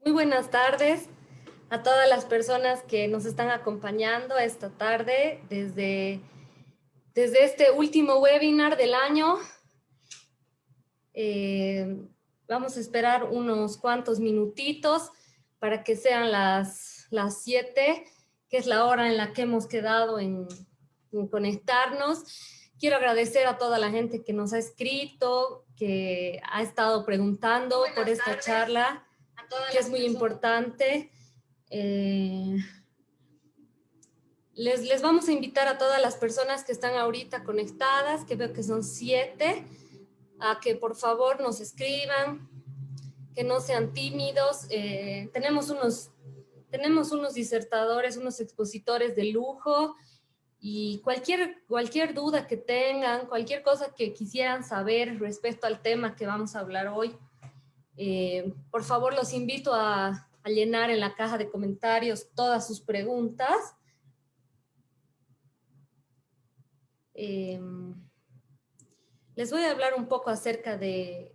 Muy buenas tardes a todas las personas que nos están acompañando esta tarde desde este último webinar del año. Vamos a esperar unos cuantos minutitos para que sean las 7, que es la hora en la que hemos quedado en conectarnos. Quiero agradecer a toda la gente que nos ha escrito, que ha estado preguntando por esta charla, que es muy importante. Les vamos a invitar a todas las personas que están ahorita conectadas, que veo que son 7, a que por favor nos escriban, que no sean tímidos. Tenemos unos disertadores, unos expositores de lujo, y cualquier duda que tengan, cualquier cosa que quisieran saber respecto al tema que vamos a hablar hoy, por favor los invito a llenar en la caja de comentarios todas sus preguntas. Les voy a hablar un poco acerca de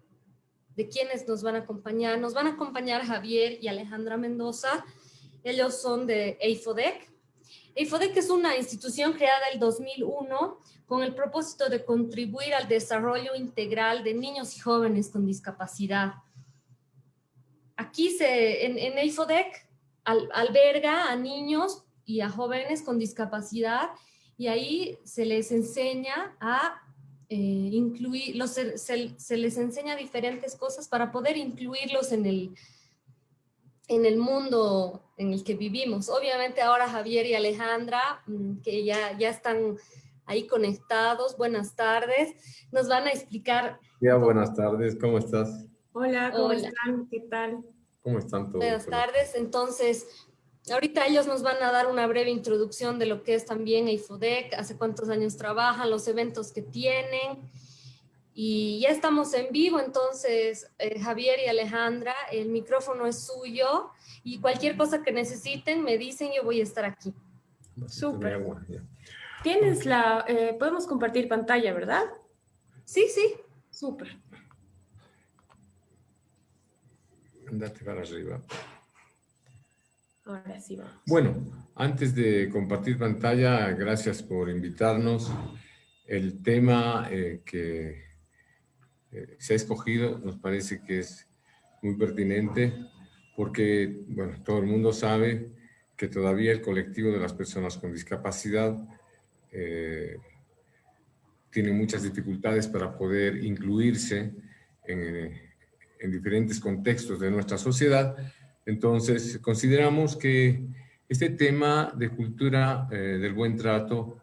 quiénes nos van a acompañar. Nos van a acompañar Javier y Alejandra Mendoza. Ellos son de EIFODEC. EIFODEC es una institución creada en el 2001 con el propósito de contribuir al desarrollo integral de niños y jóvenes con discapacidad. Aquí en EIFODEC alberga a niños y a jóvenes con discapacidad, y ahí se les enseña a incluir, se les enseña diferentes cosas para poder incluirlos en el mundo en el que vivimos. Obviamente ahora Javier y Alejandra, que ya están ahí conectados, buenas tardes, nos van a explicar. Ya, buenas tardes, ¿cómo estás? Hola, ¿cómo están? ¿Qué tal? ¿Cómo están todos? Buenas tardes. Entonces, ahorita ellos nos van a dar una breve introducción de lo que es también EIFODEC, hace cuántos años trabajan, los eventos que tienen. Y ya estamos en vivo, entonces Javier y Alejandra, el micrófono es suyo, y cualquier cosa que necesiten me dicen, yo voy a estar aquí. Súper. Tienes podemos compartir pantalla, ¿verdad? Sí, sí. Súper. Andate para arriba. Ahora sí vamos. Bueno, antes de compartir pantalla, gracias por invitarnos. El tema que se ha escogido nos parece que es muy pertinente porque, bueno, todo el mundo sabe que todavía el colectivo de las personas con discapacidad tiene muchas dificultades para poder incluirse en diferentes contextos de nuestra sociedad. Entonces, consideramos que este tema de cultura del buen trato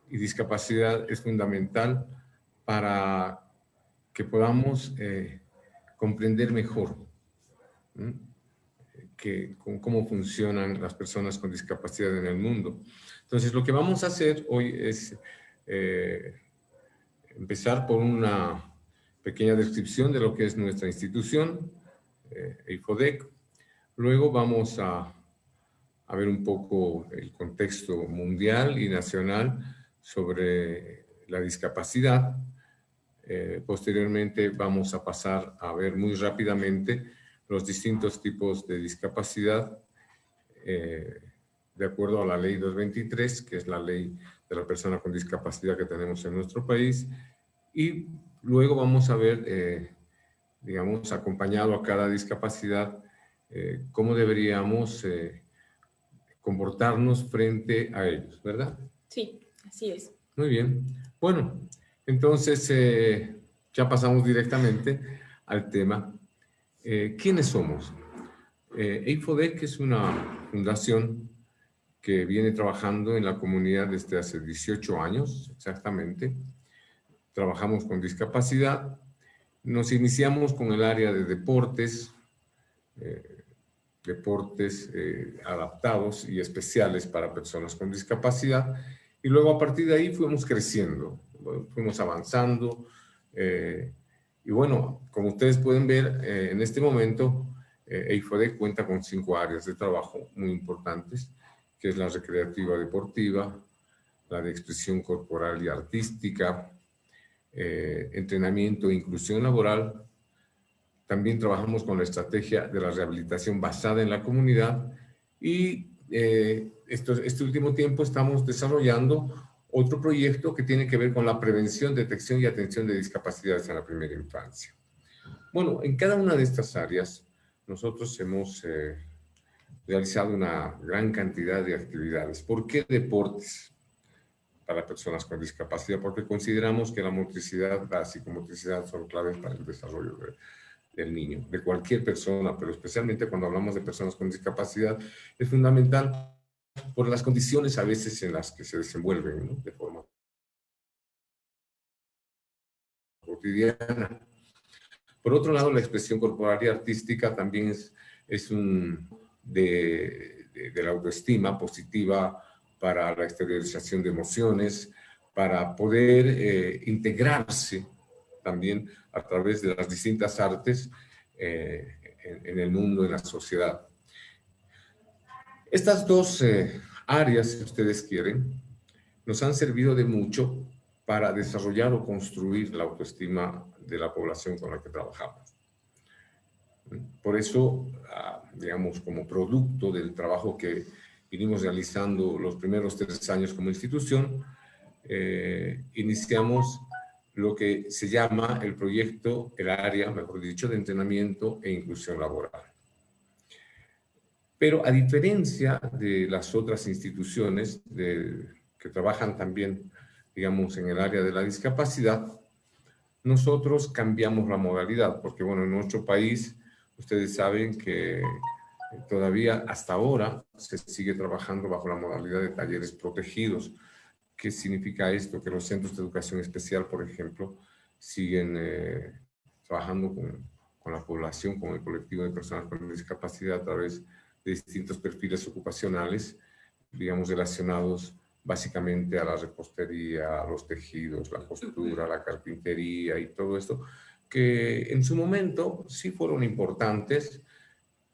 y discapacidad es fundamental para que podamos comprender mejor cómo funcionan las personas con discapacidad en el mundo. Entonces, lo que vamos a hacer hoy es empezar por una pequeña descripción de lo que es nuestra institución, EIFODEC. Luego vamos a ver un poco el contexto mundial y nacional sobre la discapacidad. Posteriormente vamos a pasar a ver muy rápidamente los distintos tipos de discapacidad de acuerdo a la ley 223, que es la ley de la persona con discapacidad que tenemos en nuestro país, y luego vamos a ver, digamos, acompañado a cada discapacidad, cómo deberíamos comportarnos frente a ellos, ¿verdad? Sí, así es. Muy bien. Bueno, entonces ya pasamos directamente al tema. ¿Quiénes somos? EIFODEC es una fundación que viene trabajando en la comunidad desde hace 18 años, exactamente. Trabajamos con discapacidad. Nos iniciamos con el área de deportes, adaptados y especiales para personas con discapacidad, y luego a partir de ahí fuimos creciendo, fuimos avanzando, y bueno, como ustedes pueden ver, en este momento EIFODEC cuenta con 5 áreas de trabajo muy importantes, que es la recreativa deportiva, la de expresión corporal y artística, entrenamiento e inclusión laboral, También trabajamos con la estrategia de la rehabilitación basada en la comunidad y este último tiempo estamos desarrollando otro proyecto que tiene que ver con la prevención, detección y atención de discapacidades en la primera infancia. Bueno, en cada una de estas áreas nosotros hemos realizado una gran cantidad de actividades. ¿Por qué deportes para personas con discapacidad? Porque consideramos que la motricidad, la psicomotricidad son claves para el desarrollo del niño, de cualquier persona, pero especialmente cuando hablamos de personas con discapacidad, es fundamental por las condiciones a veces en las que se desenvuelven, ¿no? De forma cotidiana. Por otro lado, la expresión corporal y artística también es de la autoestima positiva para la exteriorización de emociones, para poder integrarse también a través de las distintas artes en el mundo, en la sociedad. Estas dos áreas, si ustedes quieren, nos han servido de mucho para desarrollar o construir la autoestima de la población con la que trabajamos. Por eso, digamos, como producto del trabajo que vinimos realizando los primeros 3 años como institución, iniciamos lo que se llama el proyecto, el área, mejor dicho, de entrenamiento e inclusión laboral. Pero a diferencia de las otras instituciones que trabajan también, digamos, en el área de la discapacidad, nosotros cambiamos la modalidad, porque bueno, en nuestro país, ustedes saben que todavía hasta ahora se sigue trabajando bajo la modalidad de talleres protegidos. ¿Qué significa esto? Que los centros de educación especial, por ejemplo, siguen trabajando con la población, con el colectivo de personas con discapacidad a través de distintos perfiles ocupacionales, digamos, relacionados básicamente a la repostería, a los tejidos, la costura, la carpintería y todo esto, que en su momento sí fueron importantes,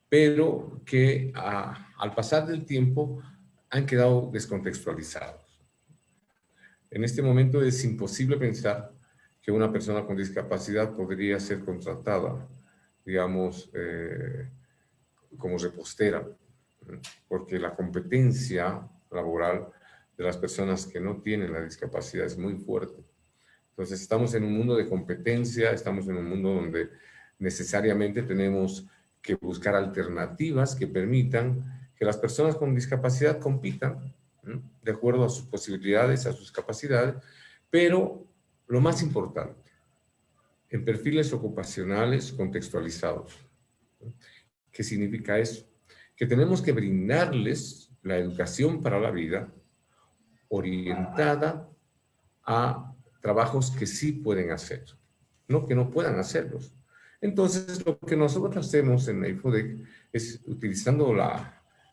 pero que al pasar del tiempo han quedado descontextualizados. En este momento es imposible pensar que una persona con discapacidad podría ser contratada, digamos, como repostera, porque la competencia laboral de las personas que no tienen la discapacidad es muy fuerte. Entonces estamos en un mundo de competencia, estamos en un mundo donde necesariamente tenemos que buscar alternativas que permitan que las personas con discapacidad compitan, ¿no?, de acuerdo a sus posibilidades, a sus capacidades, pero lo más importante, en perfiles ocupacionales contextualizados. ¿Qué significa eso? Que tenemos que brindarles la educación para la vida orientada a trabajos que sí pueden hacer, no que no puedan hacerlos. Entonces, lo que nosotros hacemos en EIFODEC es, utilizando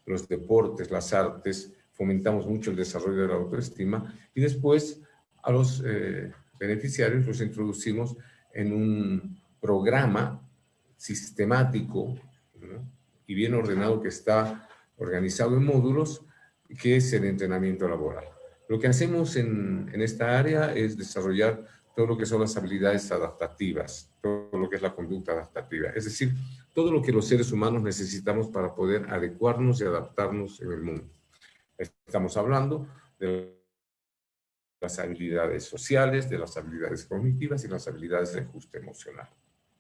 los deportes, las artes, fomentamos mucho el desarrollo de la autoestima y después a los beneficiarios los introducimos en un programa sistemático, ¿no?, y bien ordenado, que está organizado en módulos, que es el entrenamiento laboral. Lo que hacemos en esta área es desarrollar todo lo que son las habilidades adaptativas, todo lo que es la conducta adaptativa, es decir, todo lo que los seres humanos necesitamos para poder adecuarnos y adaptarnos en el mundo. Estamos hablando de las habilidades sociales, de las habilidades cognitivas y las habilidades de ajuste emocional.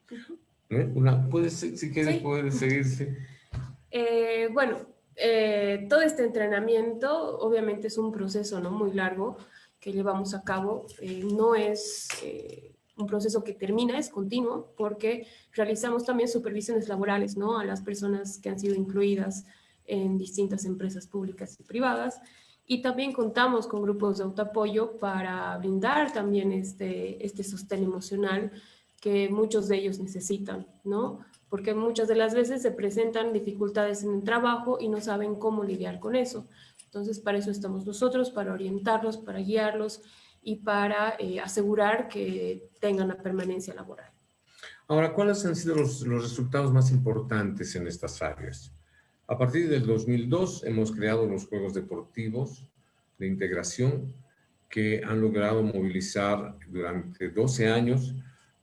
Si quieres, sí, puedes seguirse. Bueno, todo este entrenamiento obviamente es un proceso, ¿no?, muy largo que llevamos a cabo. No es un proceso que termina, es continuo, porque realizamos también supervisiones laborales, ¿no?, a las personas que han sido incluidas en distintas empresas públicas y privadas, y también contamos con grupos de autoapoyo para brindar también este sostén emocional que muchos de ellos necesitan, ¿no?, porque muchas de las veces se presentan dificultades en el trabajo y no saben cómo lidiar con eso. Entonces, para eso estamos nosotros, para orientarlos, para guiarlos y para asegurar que tengan la permanencia laboral. Ahora, ¿cuáles han sido los resultados más importantes en estas áreas? A partir del 2002 hemos creado los Juegos Deportivos de Integración, que han logrado movilizar durante 12 años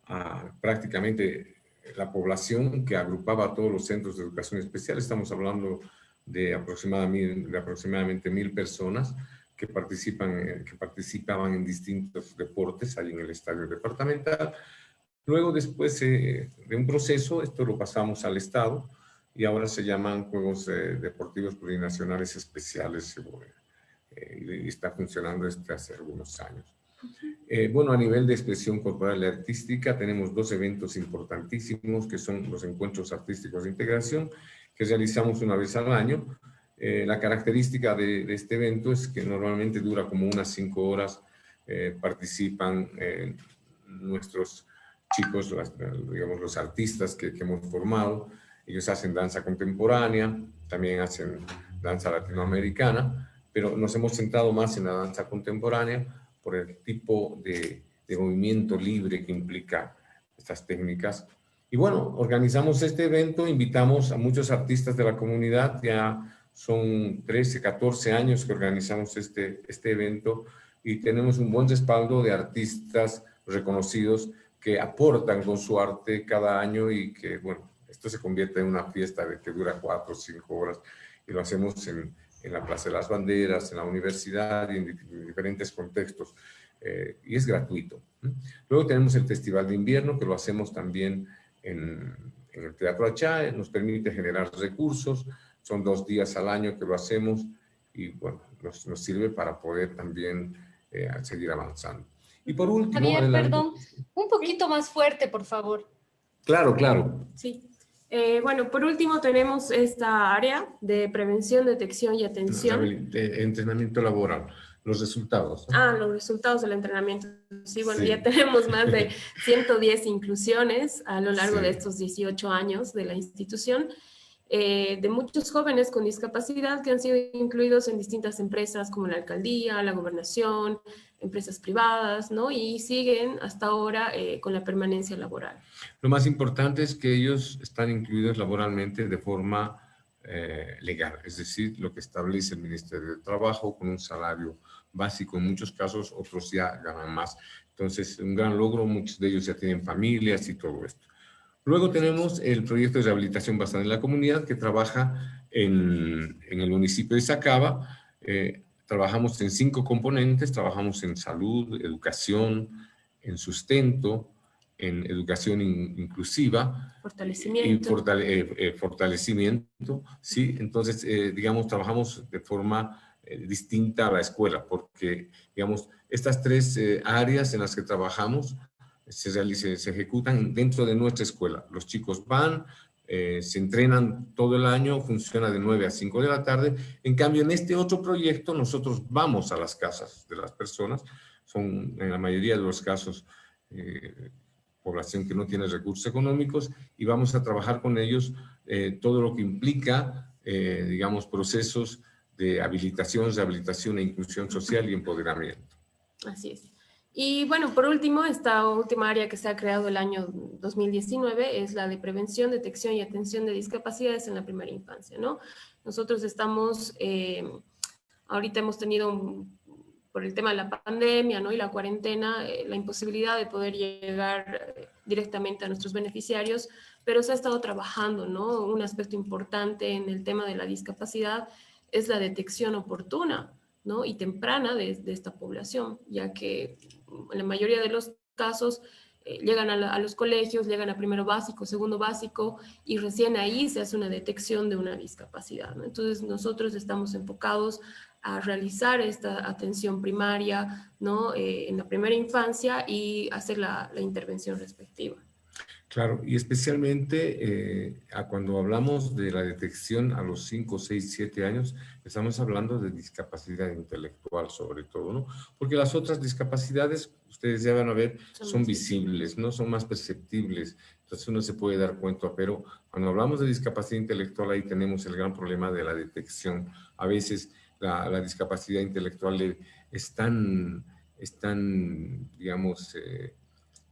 a prácticamente la población que agrupaba a todos los centros de educación especial. Estamos hablando de aproximadamente 1000 personas que participaban en distintos deportes ahí en el estadio departamental. Luego, después de un proceso, esto lo pasamos al Estado y ahora se llaman Juegos Deportivos Plurinacionales Especiales y está funcionando desde hace algunos años. Bueno, a nivel de expresión corporal y artística tenemos 2 eventos importantísimos que son los encuentros artísticos de integración que realizamos una vez al año. La característica de este evento es que normalmente dura como unas 5 horas. Participan nuestros chicos, digamos los artistas que hemos formado. Ellos hacen danza contemporánea, también hacen danza latinoamericana, pero nos hemos centrado más en la danza contemporánea por el tipo de movimiento libre que implica estas técnicas. Y bueno, organizamos este evento, invitamos a muchos artistas de la comunidad, ya son 13, 14 años que organizamos este evento y tenemos un buen respaldo de artistas reconocidos que aportan con su arte cada año y que, bueno, esto se convierte en una fiesta que dura 4 o 5 horas y lo hacemos en la Plaza de las Banderas, en la universidad y en diferentes contextos. Y es gratuito. Luego tenemos el Festival de Invierno, que lo hacemos también en el Teatro Achá, nos permite generar recursos, son 2 días al año que lo hacemos y bueno, nos sirve para poder también seguir avanzando. Y por último... Javier, perdón, un poquito más fuerte, por favor. Claro, claro. Sí. Bueno, por último tenemos esta área de prevención, detección y atención. De entrenamiento laboral, los resultados, ¿no? Ah, los resultados del entrenamiento. Sí, bueno, Sí. ya tenemos más de 110 inclusiones a lo largo Sí. de estos 18 años de la institución, de muchos jóvenes con discapacidad que han sido incluidos en distintas empresas como la alcaldía, la gobernación, empresas privadas, ¿no? Y siguen hasta ahora con la permanencia laboral. Lo más importante es que ellos están incluidos laboralmente de forma legal, es decir, lo que establece el Ministerio de Trabajo con un salario básico. En muchos casos, otros ya ganan más. Entonces, un gran logro, muchos de ellos ya tienen familias y todo esto. Luego tenemos el proyecto de rehabilitación basada en la comunidad que trabaja en el municipio de Sacaba. Trabajamos en 5 componentes, trabajamos en salud, educación, en sustento, en educación inclusiva. Fortalecimiento. Y fortalecimiento, ¿sí? Entonces, digamos, trabajamos de forma distinta a la escuela, porque, digamos, estas 3 áreas en las que trabajamos se ejecutan dentro de nuestra escuela. Los chicos van, se entrenan todo el año, funciona de 9 a 5 de la tarde. En cambio, en este otro proyecto, nosotros vamos a las casas de las personas. Son, en la mayoría de los casos, población que no tiene recursos económicos, y vamos a trabajar con ellos todo lo que implica, digamos, procesos de habilitación, rehabilitación e inclusión social y empoderamiento. Así es. Y bueno, por último, esta última área que se ha creado el año 2019 es la de prevención, detección y atención de discapacidades en la primera infancia, ¿no? Nosotros estamos, ahorita hemos tenido, por el tema de la pandemia, ¿no? Y la cuarentena, la imposibilidad de poder llegar directamente a nuestros beneficiarios, pero se ha estado trabajando, ¿no? Un aspecto importante en el tema de la discapacidad es la detección oportuna, ¿no? Y temprana de esta población, ya que en la mayoría de los casos llegan a los colegios, llegan a primero básico, segundo básico, y recién ahí se hace una detección de una discapacidad, ¿no? Entonces nosotros estamos enfocados a realizar esta atención primaria, ¿no? En la primera infancia y hacer la intervención respectiva. Claro, y especialmente cuando hablamos de la detección a los 5, 6, 7 años, estamos hablando de discapacidad intelectual sobre todo, ¿no? Porque las otras discapacidades, ustedes ya van a ver, son visibles, ¿no? Son más perceptibles, entonces uno se puede dar cuenta, pero cuando hablamos de discapacidad intelectual, ahí tenemos el gran problema de la detección. A veces la discapacidad intelectual es tan digamos,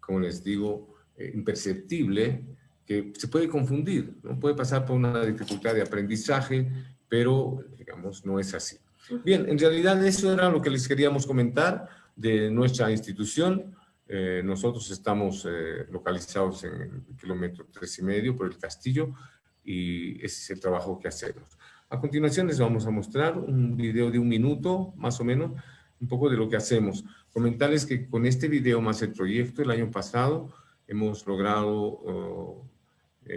como les digo, imperceptible, que se puede confundir, ¿no? Puede pasar por una dificultad de aprendizaje, pero, digamos, no es así. Bien, en realidad eso era lo que les queríamos comentar de nuestra institución. Nosotros estamos localizados en el kilómetro 3,5 por el Castillo y ese es el trabajo que hacemos. A continuación les vamos a mostrar un video de 1 minuto, más o menos, un poco de lo que hacemos. Comentarles que con este video más el proyecto, el año pasado hemos logrado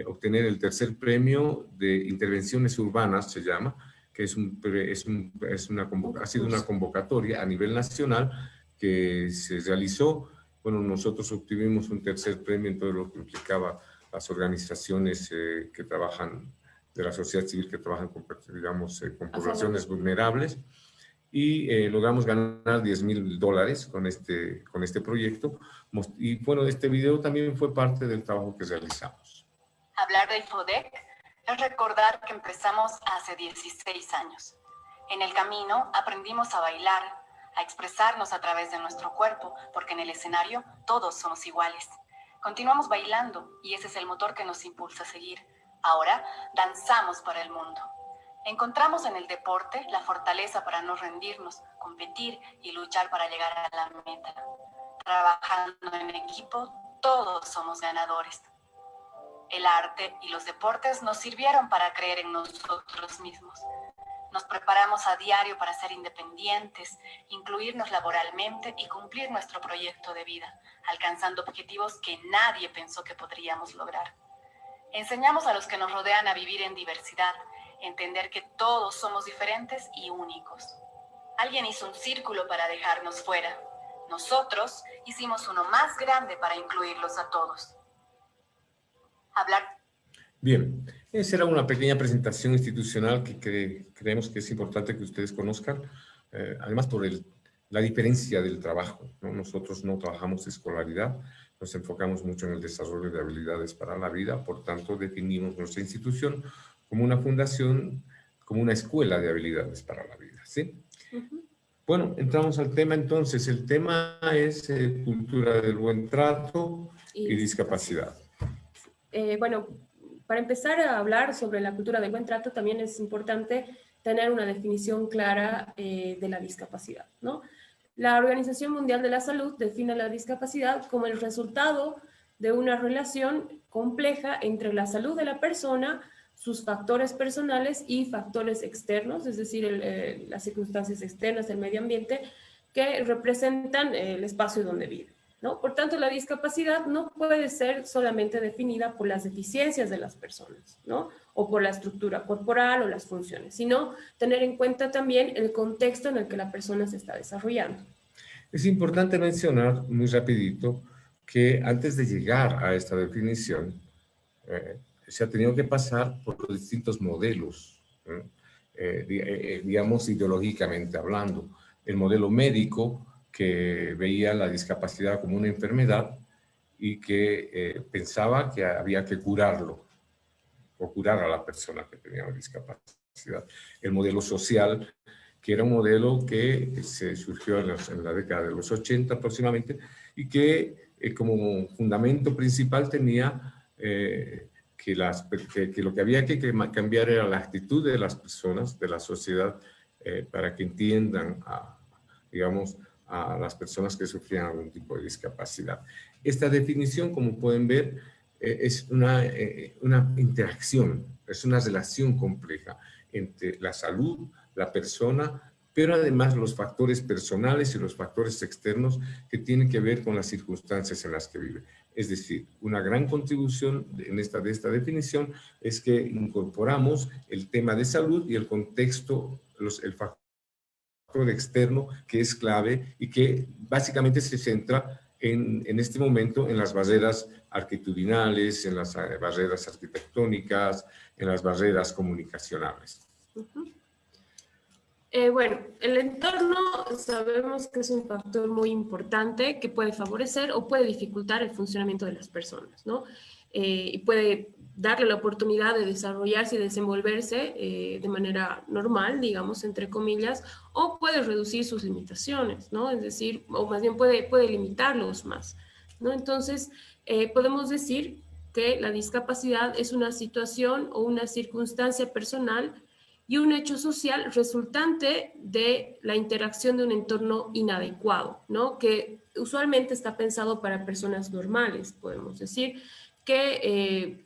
obtener el tercer premio de intervenciones urbanas, se llama, que ha sido una convocatoria a nivel nacional que se realizó. Bueno, nosotros obtuvimos un tercer premio en todo lo que implicaba las organizaciones que trabajan, de la sociedad civil que trabajan con, digamos, con poblaciones vulnerables, y logramos ganar $10,000 con este proyecto. Y bueno, este video también fue parte del trabajo que realizamos. Hablar de IFODEC es recordar que empezamos hace 16 años. En el camino aprendimos a bailar, a expresarnos a través de nuestro cuerpo, porque en el escenario todos somos iguales. Continuamos bailando y ese es el motor que nos impulsa a seguir. Ahora danzamos para el mundo. Encontramos en el deporte la fortaleza para no rendirnos, competir y luchar para llegar a la meta. Trabajando en equipo, todos somos ganadores. El arte y los deportes nos sirvieron para creer en nosotros mismos. Nos preparamos a diario para ser independientes, incluirnos laboralmente y cumplir nuestro proyecto de vida, alcanzando objetivos que nadie pensó que podríamos lograr. Enseñamos a los que nos rodean a vivir en diversidad, entender que todos somos diferentes y únicos. Alguien hizo un círculo para dejarnos fuera. Nosotros hicimos uno más grande para incluirlos a todos. Hablar. Bien, esa era una pequeña presentación institucional que creemos que es importante que ustedes conozcan, además por la diferencia del trabajo, ¿no? Nosotros no trabajamos escolaridad, nos enfocamos mucho en el desarrollo de habilidades para la vida, por tanto definimos nuestra institución como una fundación, como una escuela de habilidades para la vida, ¿sí? Bueno, entramos al tema entonces. El tema es cultura del buen trato y discapacidad. Bueno, para empezar a hablar sobre la cultura del buen trato, también es importante tener una definición clara de la discapacidad, ¿no? La Organización Mundial de la Salud define la discapacidad como el resultado de una relación compleja entre la salud de la persona, sus factores personales y factores externos, es decir, las circunstancias externas del medio ambiente que representan el espacio donde vive, ¿no? Por tanto, la discapacidad no puede ser solamente definida por las deficiencias de las personas, ¿no? O por la estructura corporal o las funciones, sino tener en cuenta también el contexto en el que la persona se está desarrollando. Es importante mencionar, muy rapidito, que antes de llegar a esta definición, se ha tenido que pasar por los distintos modelos, digamos, ideológicamente hablando. El modelo médico, que veía la discapacidad como una enfermedad y que pensaba que había que curarlo o curar a la persona que tenía una discapacidad. El modelo social, que era un modelo que se surgió en la década de los 80 aproximadamente y que como fundamento principal tenía que lo que había que cambiar era la actitud de las personas, de la sociedad, para que entiendan, digamos, a las personas que sufrían algún tipo de discapacidad. Esta definición, como pueden ver, es una interacción, es una relación compleja entre la salud, la persona, pero además los factores personales y los factores externos que tienen que ver con las circunstancias en las que vive. Es decir, una gran contribución de esta definición es que incorporamos el tema de salud y el contexto, el factor externo que es clave y que básicamente se centra en este momento en las barreras arquitudinales, en las barreras arquitectónicas, en las barreras comunicacionales. Bueno, el entorno sabemos que es un factor muy importante que puede favorecer o puede dificultar el funcionamiento de las personas, ¿no? Y puede darle la oportunidad de desarrollarse y desenvolverse de manera normal, digamos, entre comillas, o puede reducir sus limitaciones, ¿no? Es decir, o más bien puede limitarlos más, ¿no? Entonces, podemos decir que la discapacidad es una situación o una circunstancia personal y un hecho social resultante de la interacción de un entorno inadecuado, ¿no? Que usualmente está pensado para personas normales, podemos decir, que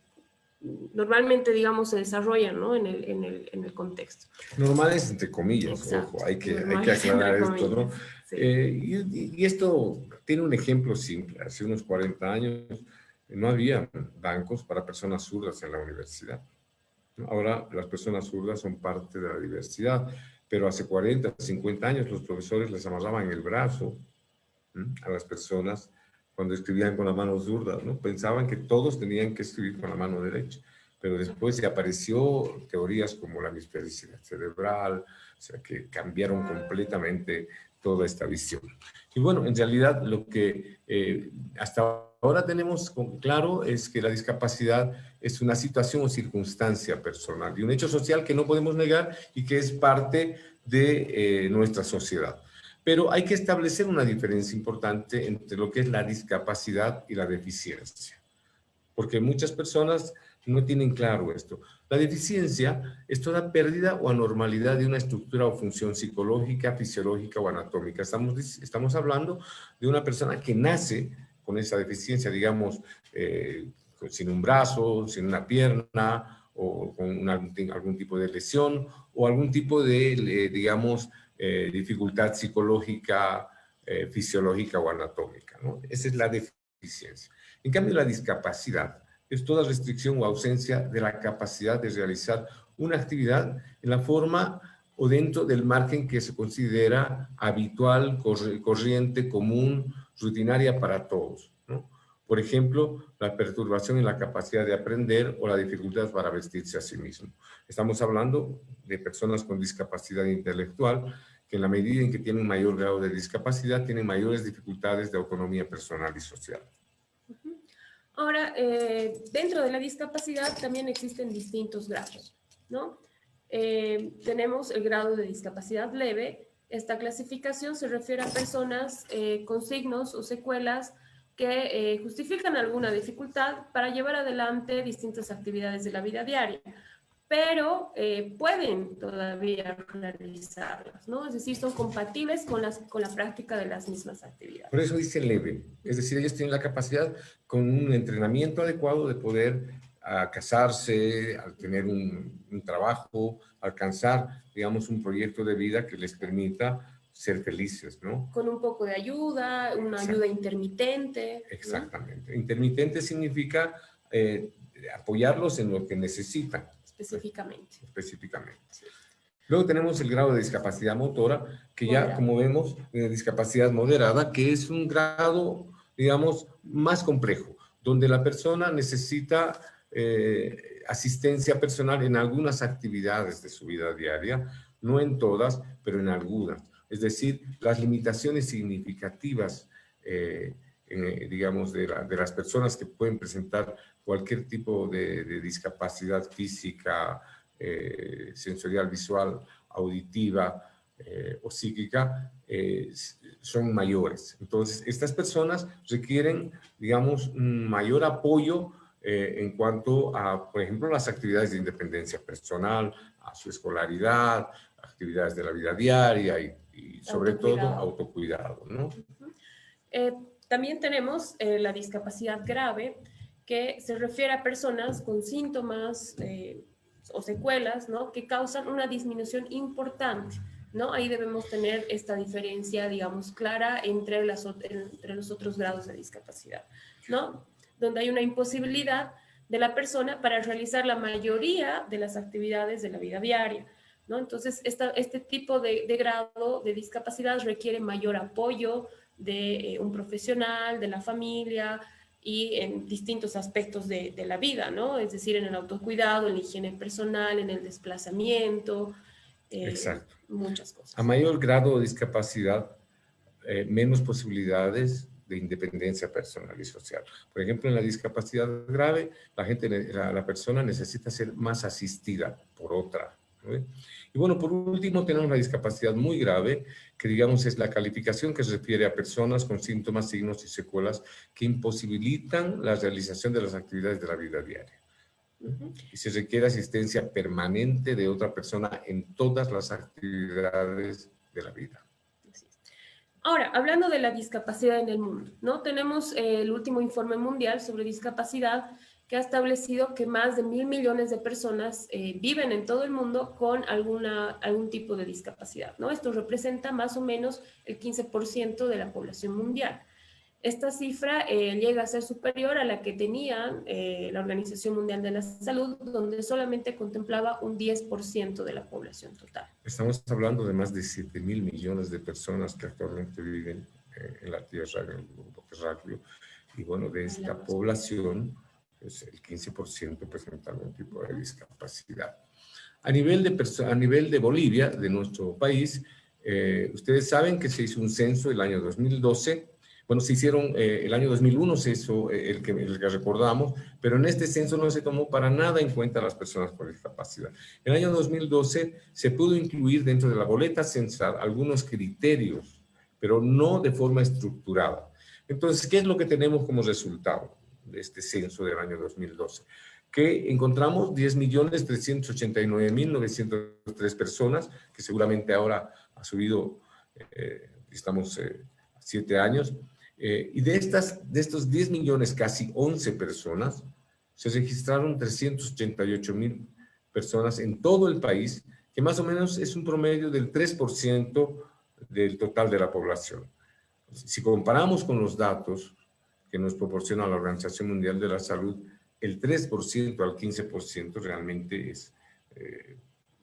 normalmente, digamos, se desarrollan, ¿no? En el contexto. Normales, entre comillas, Exacto. ojo, hay que Normales, aclarar entre esto, ¿no? comillas, sí. Y esto tiene un ejemplo simple. Hace unos 40 años no había bancos para personas zurdas en la universidad. Ahora las personas zurdas son parte de la diversidad, pero hace 40, 50 años los profesores les amarraban el brazo a las personas cuando escribían con la mano zurda, ¿no? Pensaban que todos tenían que escribir con la mano derecha, pero después se apareció teorías como la misplasicidad cerebral, o sea, que cambiaron completamente toda esta visión. Y bueno, en realidad lo que hasta ahora tenemos claro es que la discapacidad es una situación o circunstancia personal y un hecho social que no podemos negar y que es parte de nuestra sociedad. Pero hay que establecer una diferencia importante entre lo que es la discapacidad y la deficiencia, porque muchas personas no tienen claro esto. La deficiencia es toda pérdida o anormalidad de una estructura o función psicológica, fisiológica o anatómica. Estamos hablando de una persona que nace con esa deficiencia, digamos, sin un brazo, sin una pierna, o con algún tipo de lesión, o algún tipo de, digamos, dificultad psicológica, fisiológica o anatómica, ¿no? Esa es la deficiencia. En cambio, la discapacidad es toda restricción o ausencia de la capacidad de realizar una actividad en la forma o dentro del margen que se considera habitual, corriente, común, rutinaria para todos, ¿no? Por ejemplo, la perturbación en la capacidad de aprender o la dificultad para vestirse a sí mismo. Estamos hablando de personas con discapacidad intelectual que en la medida en que tienen un mayor grado de discapacidad tienen mayores dificultades de autonomía personal y social. Ahora, dentro de la discapacidad también existen distintos grados, ¿no? Tenemos el grado de discapacidad leve. Esta clasificación se refiere a personas con signos o secuelas que justifican alguna dificultad para llevar adelante distintas actividades de la vida diaria, pero pueden todavía realizarlas, ¿no? Es decir, son compatibles con la práctica de las mismas actividades. Por eso dice leve, es decir, ellos tienen la capacidad con un entrenamiento adecuado de poder casarse, al tener un trabajo, alcanzar, digamos, un proyecto de vida que les permita ser felices, ¿no? Con un poco de ayuda, una ayuda intermitente. Exactamente. ¿No? Intermitente significa apoyarlos en lo que necesitan. Específicamente. Específicamente. Luego tenemos el grado de discapacidad motora, que ya, como vemos, discapacidad moderada, que es un grado, digamos, más complejo, donde la persona necesita asistencia personal en algunas actividades de su vida diaria, no en todas, pero en algunas. Es decir, las limitaciones significativas, digamos, de las personas que pueden presentar cualquier tipo de discapacidad física, sensorial, visual, auditiva o psíquica, son mayores. Entonces, estas personas requieren, digamos, un mayor apoyo en cuanto a, por ejemplo, las actividades de independencia personal, a su escolaridad, actividades de la vida diaria y sobre todo, autocuidado, ¿no? También tenemos la discapacidad grave, que se refiere a personas con síntomas o secuelas, ¿no? Que causan una disminución importante, ¿no? Ahí debemos tener esta diferencia, digamos, clara entre los otros grados de discapacidad, ¿no? Donde hay una imposibilidad de la persona para realizar la mayoría de las actividades de la vida diaria, ¿no? Entonces, este tipo de grado de discapacidad requiere mayor apoyo de un profesional, de la familia, y en distintos aspectos de la vida, ¿no? Es decir, en el autocuidado, en la higiene personal, en el desplazamiento, exacto, muchas cosas. A mayor grado de discapacidad, menos posibilidades de independencia personal y social. Por ejemplo, en la discapacidad grave, la persona necesita ser más asistida por otra, ¿no? Y bueno, por último, tenemos la discapacidad muy grave, que digamos es la calificación que se refiere a personas con síntomas, signos y secuelas que imposibilitan la realización de las actividades de la vida diaria. Y se requiere asistencia permanente de otra persona en todas las actividades de la vida. Ahora, hablando de la discapacidad en el mundo, ¿no? Tenemos el último informe mundial sobre discapacidad que ha establecido que más de 1.000 millones de personas viven en todo el mundo con algún tipo de discapacidad, ¿no? Esto representa más o menos el 15% de la población mundial. Esta cifra llega a ser superior a la que tenía la Organización Mundial de la Salud, donde solamente contemplaba un 10% de la población total. Estamos hablando de más de 7.000 millones de personas que actualmente viven en la Tierra, en el grupo terráqueo. Y bueno, de esta población, pues el 15% presenta algún tipo de discapacidad. A nivel de Bolivia, de nuestro país, ustedes saben que se hizo un censo el año 2012. Bueno, se hicieron, el año 2001 se hizo el que recordamos, pero en este censo no se tomó para nada en cuenta a las personas con discapacidad. En el año 2012 se pudo incluir dentro de la boleta censal algunos criterios, pero no de forma estructurada. Entonces, ¿qué es lo que tenemos como resultado de este censo del año 2012? Que encontramos 10.389.903 personas, que seguramente ahora ha subido, estamos 7 años, y de estos 10 millones, casi 11 personas, se registraron 388.000 personas en todo el país, que más o menos es un promedio del 3% del total de la población. Si comparamos con los datos que nos proporciona la Organización Mundial de la Salud, el 3% al 15% realmente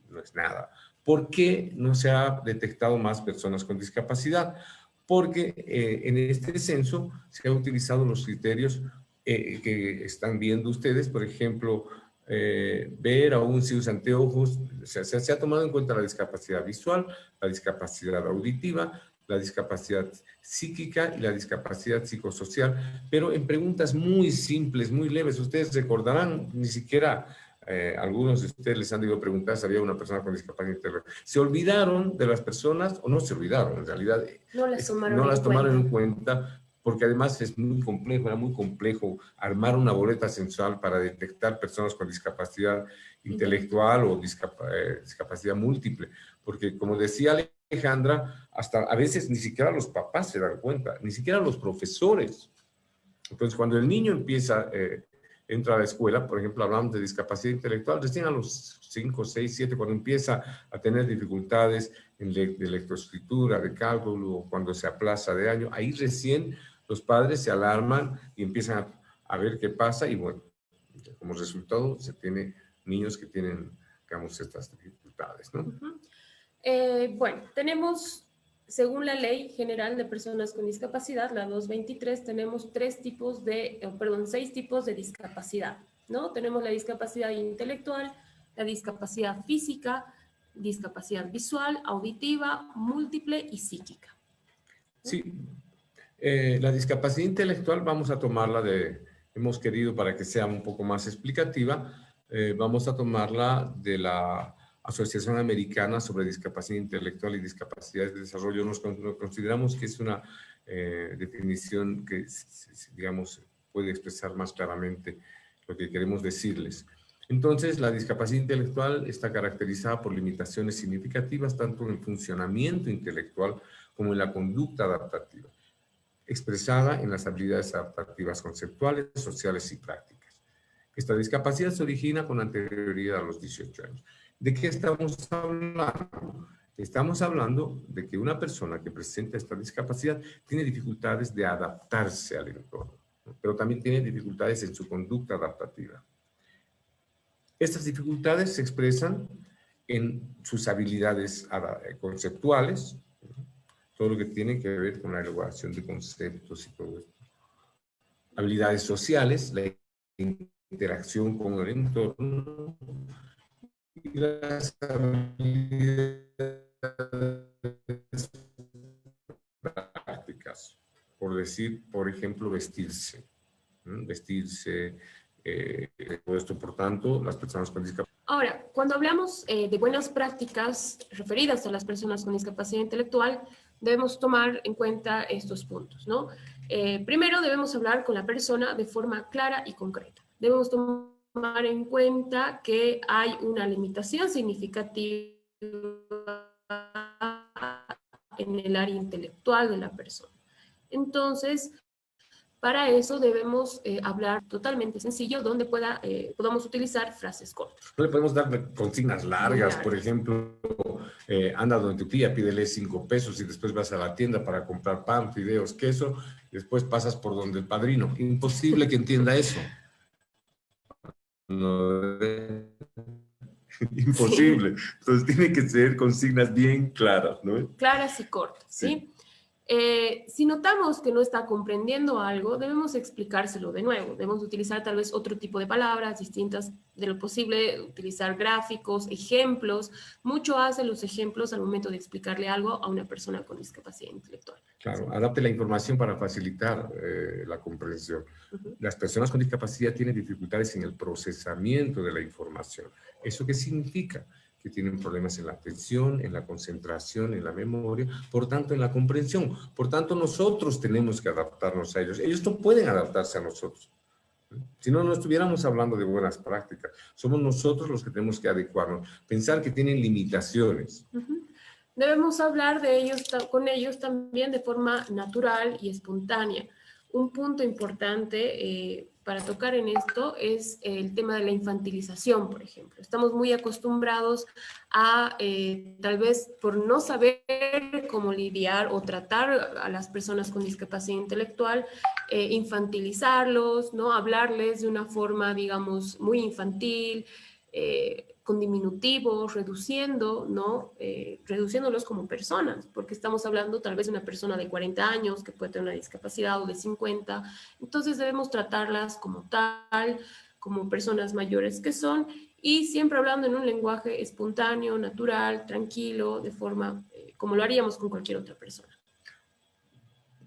no es nada. ¿Por qué no se ha detectado más personas con discapacidad? Porque en este censo se han utilizado los criterios que están viendo ustedes, por ejemplo, ver aún si usan anteojos, se ha tomado en cuenta la discapacidad visual, la discapacidad auditiva, la discapacidad psíquica y la discapacidad psicosocial, pero en preguntas muy simples, muy leves. Ustedes recordarán, ni siquiera algunos de ustedes les han debido preguntar si había una persona con discapacidad intelectual. ¿Se olvidaron de las personas o no se olvidaron? En realidad no las tomaron en cuenta porque además es muy complejo, era muy complejo armar una boleta censal para detectar personas con discapacidad intelectual o discapacidad múltiple, porque como decía Alejandra, hasta a veces ni siquiera los papás se dan cuenta, ni siquiera los profesores. Entonces, cuando el niño entra a la escuela, por ejemplo, hablamos de discapacidad intelectual, recién a los 5, 6, 7, cuando empieza a tener dificultades de lectoescritura, de cálculo, cuando se aplaza de año, ahí recién los padres se alarman y empiezan a ver qué pasa y bueno, como resultado se tiene niños que tienen, digamos, estas dificultades, ¿no? Bueno, tenemos, según la Ley General de Personas con Discapacidad, la 223, tenemos 6 tipos de discapacidad, ¿no? Tenemos la discapacidad intelectual, la discapacidad física, discapacidad visual, auditiva, múltiple y psíquica. Sí, la discapacidad intelectual vamos a tomarla hemos querido para que sea un poco más explicativa, vamos a tomarla de la Asociación Americana sobre Discapacidad Intelectual y Discapacidades de Desarrollo. Consideramos que es una definición que, digamos, puede expresar más claramente lo que queremos decirles. Entonces, la discapacidad intelectual está caracterizada por limitaciones significativas tanto en el funcionamiento intelectual como en la conducta adaptativa, expresada en las habilidades adaptativas conceptuales, sociales y prácticas. Esta discapacidad se origina con anterioridad a los 18 años. ¿De qué estamos hablando? Estamos hablando de que una persona que presenta esta discapacidad tiene dificultades de adaptarse al entorno, ¿no? Pero también tiene dificultades en su conducta adaptativa. Estas dificultades se expresan en sus habilidades conceptuales, todo lo que tiene que ver con la elaboración de conceptos y todo esto. Habilidades sociales, la interacción con el entorno y las habilidades prácticas. Por decir, por ejemplo, vestirse. Todo esto, por tanto, las personas con discapacidad. Ahora, cuando hablamos de buenas prácticas referidas a las personas con discapacidad intelectual, debemos tomar en cuenta estos puntos, ¿no? Primero, debemos hablar con la persona de forma clara y concreta. Debemos tomar tomar en cuenta que hay una limitación significativa en el área intelectual de la persona. Entonces, para eso debemos hablar totalmente sencillo, donde podamos utilizar frases cortas. No le podemos dar consignas largas, Muy por largas. ejemplo, anda donde tu tía, pídele 5 pesos y después vas a la tienda para comprar pan, fideos, queso, y después pasas por donde el padrino. Imposible que entienda eso. No, Sí, imposible. Entonces tiene que ser consignas bien claras, ¿no? claras y cortas, Sí. ¿sí? Si notamos que no está comprendiendo algo, debemos explicárselo de nuevo. Debemos utilizar tal vez otro tipo de palabras distintas de lo posible, utilizar gráficos, ejemplos. Mucho hacen los ejemplos al momento de explicarle algo a una persona con discapacidad intelectual. Claro, adapte la información para facilitar la comprensión. Ujú. Las personas con discapacidad tienen dificultades en el procesamiento de la información. ¿Eso qué significa? Que tienen problemas en la atención, en la concentración, en la memoria, por tanto en la comprensión. Por tanto, nosotros tenemos que adaptarnos a ellos. Ellos no pueden adaptarse a nosotros. Si no, no estuviéramos hablando de buenas prácticas. Somos nosotros los que tenemos que adecuarnos. Pensar que tienen limitaciones. Ujú. Debemos hablar de ellos, con ellos también de forma natural y espontánea. Un punto importante para tocar en esto es el tema de la infantilización, por ejemplo. Estamos muy acostumbrados a, tal vez por no saber cómo lidiar o tratar a las personas con discapacidad intelectual, infantilizarlos, ¿no? Hablarles de una forma, digamos, muy infantil, con diminutivos, reduciendo, ¿no? Reduciéndolos como personas, porque estamos hablando tal vez de una persona de 40 años que puede tener una discapacidad o de 50, entonces debemos tratarlas como tal, como personas mayores que son, y siempre hablando en un lenguaje espontáneo, natural, tranquilo, de forma como lo haríamos con cualquier otra persona.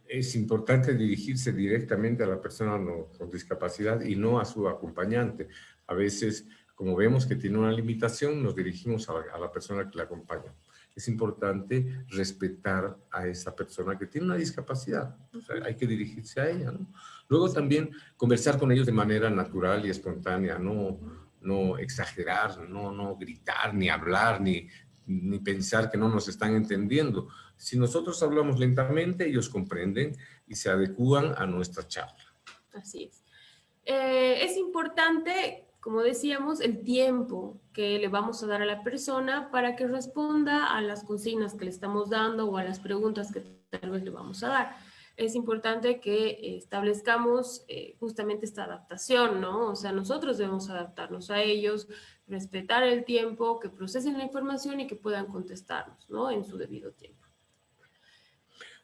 Es importante dirigirse directamente a la persona con discapacidad y no a su acompañante. A veces, como vemos que tiene una limitación, nos dirigimos a la persona que la acompaña. Es importante respetar a esa persona que tiene una discapacidad. O sea, hay que dirigirse a ella, ¿no? Luego también conversar con ellos de manera natural y espontánea, no exagerar, no gritar, ni hablar, ni pensar que no nos están entendiendo. Si nosotros hablamos lentamente, ellos comprenden y se adecúan a nuestra charla. Así es. Es importante, como decíamos, el tiempo que le vamos a dar a la persona para que responda a las consignas que le estamos dando o a las preguntas que tal vez le vamos a dar. Es importante que establezcamos justamente esta adaptación, ¿no? O sea, nosotros debemos adaptarnos a ellos, respetar el tiempo, que procesen la información y que puedan contestarnos, ¿no? En su debido tiempo.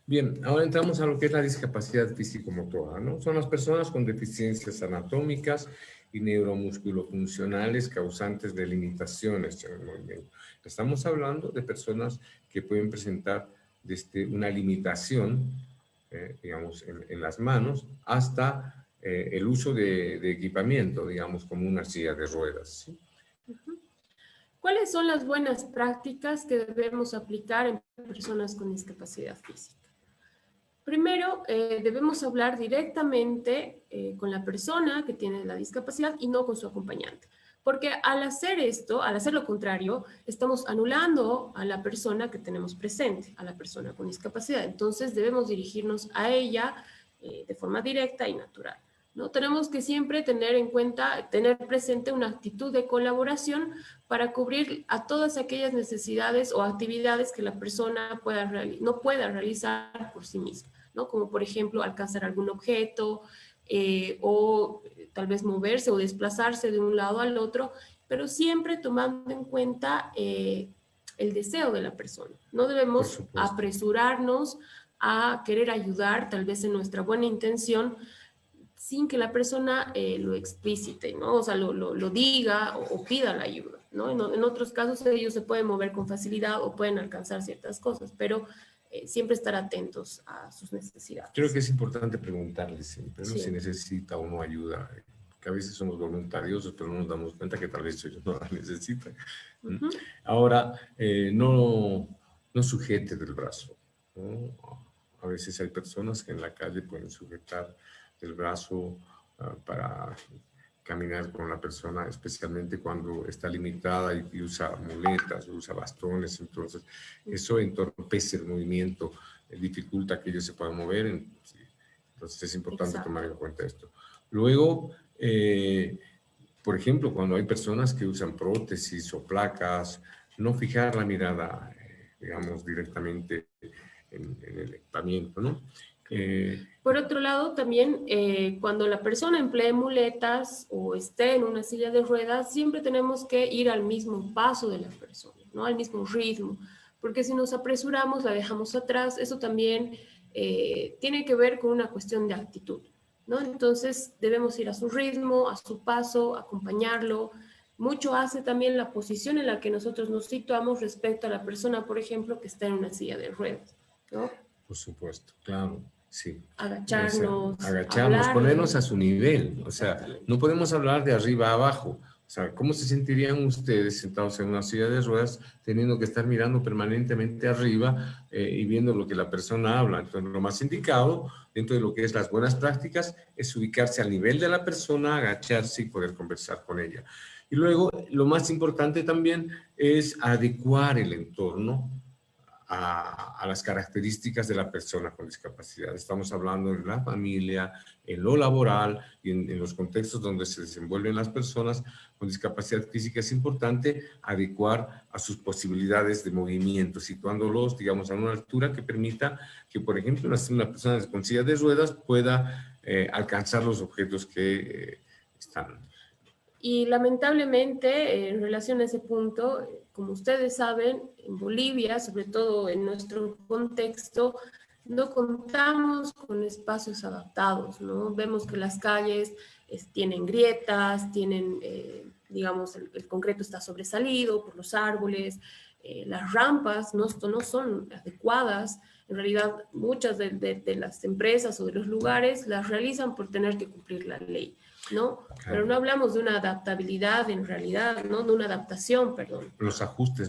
Bien, ahora entramos a lo que es la discapacidad físico-motora, ¿no? Son las personas con deficiencias anatómicas y neuromusculofuncionales causantes de limitaciones en el movimiento. Estamos hablando de personas que pueden presentar desde una limitación, digamos, en las manos, hasta el uso de equipamiento, digamos, como una silla de ruedas, ¿sí? ¿Cuáles son las buenas prácticas que debemos aplicar en personas con discapacidad física? Primero, debemos hablar directamente con la persona que tiene la discapacidad y no con su acompañante. Porque al hacer esto, al hacer lo contrario, estamos anulando a la persona que tenemos presente, a la persona con discapacidad. Entonces debemos dirigirnos a ella de forma directa y natural, ¿no? Tenemos que siempre tener en cuenta, tener presente una actitud de colaboración para cubrir a todas aquellas necesidades o actividades que la persona no pueda realizar por sí misma, ¿no? Como por ejemplo alcanzar algún objeto o tal vez moverse o desplazarse de un lado al otro, pero siempre tomando en cuenta el deseo de la persona. No Por debemos supuesto. apresurarnos a querer ayudar, tal vez en nuestra buena intención, sin que la persona lo explícite, ¿no? O sea, lo diga o pida la ayuda, ¿no? En otros casos ellos se pueden mover con facilidad o pueden alcanzar ciertas cosas, pero siempre estar atentos a sus necesidades. Creo que es importante preguntarle siempre, ¿no? Sí. Si necesita o no ayuda, que a veces somos voluntarios, pero no nos damos cuenta que tal vez ellos no la necesitan. Uh-huh. Ahora, no sujete del brazo, ¿no? A veces hay personas que en la calle pueden sujetar del brazo para caminar con la persona, especialmente cuando está limitada y usa muletas, usa bastones. Entonces, eso entorpece el movimiento, dificulta que ellos se puedan mover. Sí. Entonces, es importante tomar en cuenta esto. Luego, por ejemplo, cuando hay personas que usan prótesis o placas, no fijar la mirada, digamos, directamente en el equipamiento, ¿no? Por otro lado, también cuando la persona emplee muletas o esté en una silla de ruedas, siempre tenemos que ir al mismo paso de la persona, ¿no? Al mismo ritmo, porque si nos apresuramos, la dejamos atrás, eso también tiene que ver con una cuestión de actitud, ¿no? Entonces debemos ir a su ritmo, a su paso, acompañarlo. Mucho hace también la posición en la que nosotros nos situamos respecto a la persona, por ejemplo, que está en una silla de ruedas, ¿no? Por supuesto, claro, sí. Agacharnos, agacharnos, ponernos a su nivel. O sea, no podemos hablar de arriba a abajo. O sea, ¿cómo se sentirían ustedes sentados en una silla de ruedas teniendo que estar mirando permanentemente arriba y viendo lo que la persona habla? Entonces, lo más indicado dentro de lo que es las buenas prácticas es ubicarse al nivel de la persona, agacharse y poder conversar con ella. Y luego, lo más importante también es adecuar el entorno a las características de la persona con discapacidad. Estamos hablando en la familia, en lo laboral y en los contextos donde se desenvuelven las personas con discapacidad física. Es importante adecuar a sus posibilidades de movimiento, situándolos, digamos, a una altura que permita que, por ejemplo, una persona con silla de ruedas pueda alcanzar los objetos que están. Y lamentablemente, en relación a ese punto, como ustedes saben, en Bolivia, sobre todo en nuestro contexto, no contamos con espacios adaptados, ¿no? Vemos que las calles tienen grietas, tienen, digamos, el concreto está sobresalido por los árboles, las rampas no son adecuadas. En realidad, muchas de las empresas o de los lugares las realizan por tener que cumplir la ley, ¿no? Claro. Pero no hablamos de una adaptabilidad en realidad, ¿no? De una adaptación, perdón. Los ajustes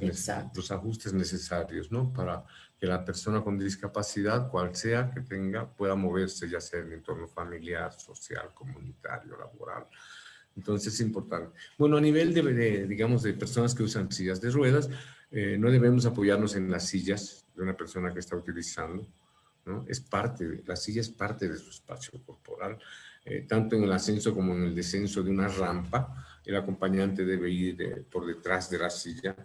necesarios, ¿no? Para que la persona con discapacidad, cual sea que tenga, pueda moverse, ya sea en el entorno familiar, social, comunitario, laboral. Entonces es importante. Bueno, a nivel digamos, de personas que usan sillas de ruedas, no debemos apoyarnos en las sillas de una persona que está utilizando, ¿no? La silla es parte de su espacio corporal, tanto en el ascenso como en el descenso de una rampa. El acompañante debe ir por detrás de la silla,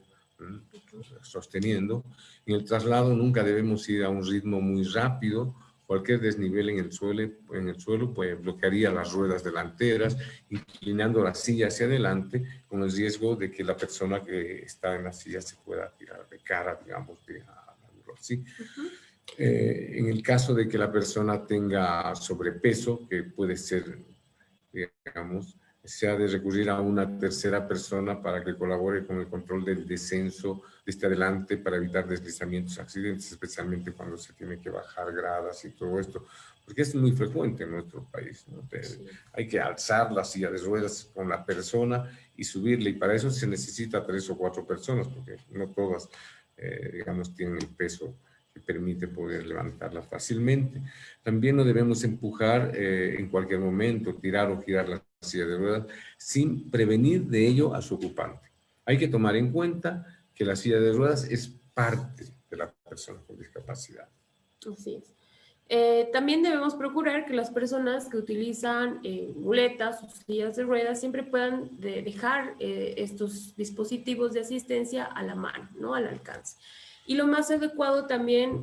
sosteniendo. En el traslado nunca debemos ir a un ritmo muy rápido. Cualquier desnivel en el suelo pues, bloquearía las ruedas delanteras, inclinando la silla hacia adelante, con el riesgo de que la persona que está en la silla se pueda tirar de cara, digamos, ¿sí? En el caso de que la persona tenga sobrepeso, que puede ser, digamos, se ha de recurrir a una tercera persona para que colabore con el control del descenso de adelante para evitar deslizamientos, accidentes, especialmente cuando se tiene que bajar gradas y todo esto, porque es muy frecuente en nuestro país, ¿no? Sí. Hay que alzar la silla de ruedas con la persona y subirle, y para eso se necesita 3 o 4 personas, porque no todas, digamos, tienen el peso que permite poder levantarla fácilmente. También no debemos empujar en cualquier momento, tirar o girar la silla de ruedas sin prevenir de ello a su ocupante. Hay que tomar en cuenta que la silla de ruedas es parte de la persona con discapacidad. Así es. También debemos procurar que las personas que utilizan muletas o sillas de ruedas siempre puedan dejar estos dispositivos de asistencia a la mano, ¿no? Al alcance. Y lo más adecuado también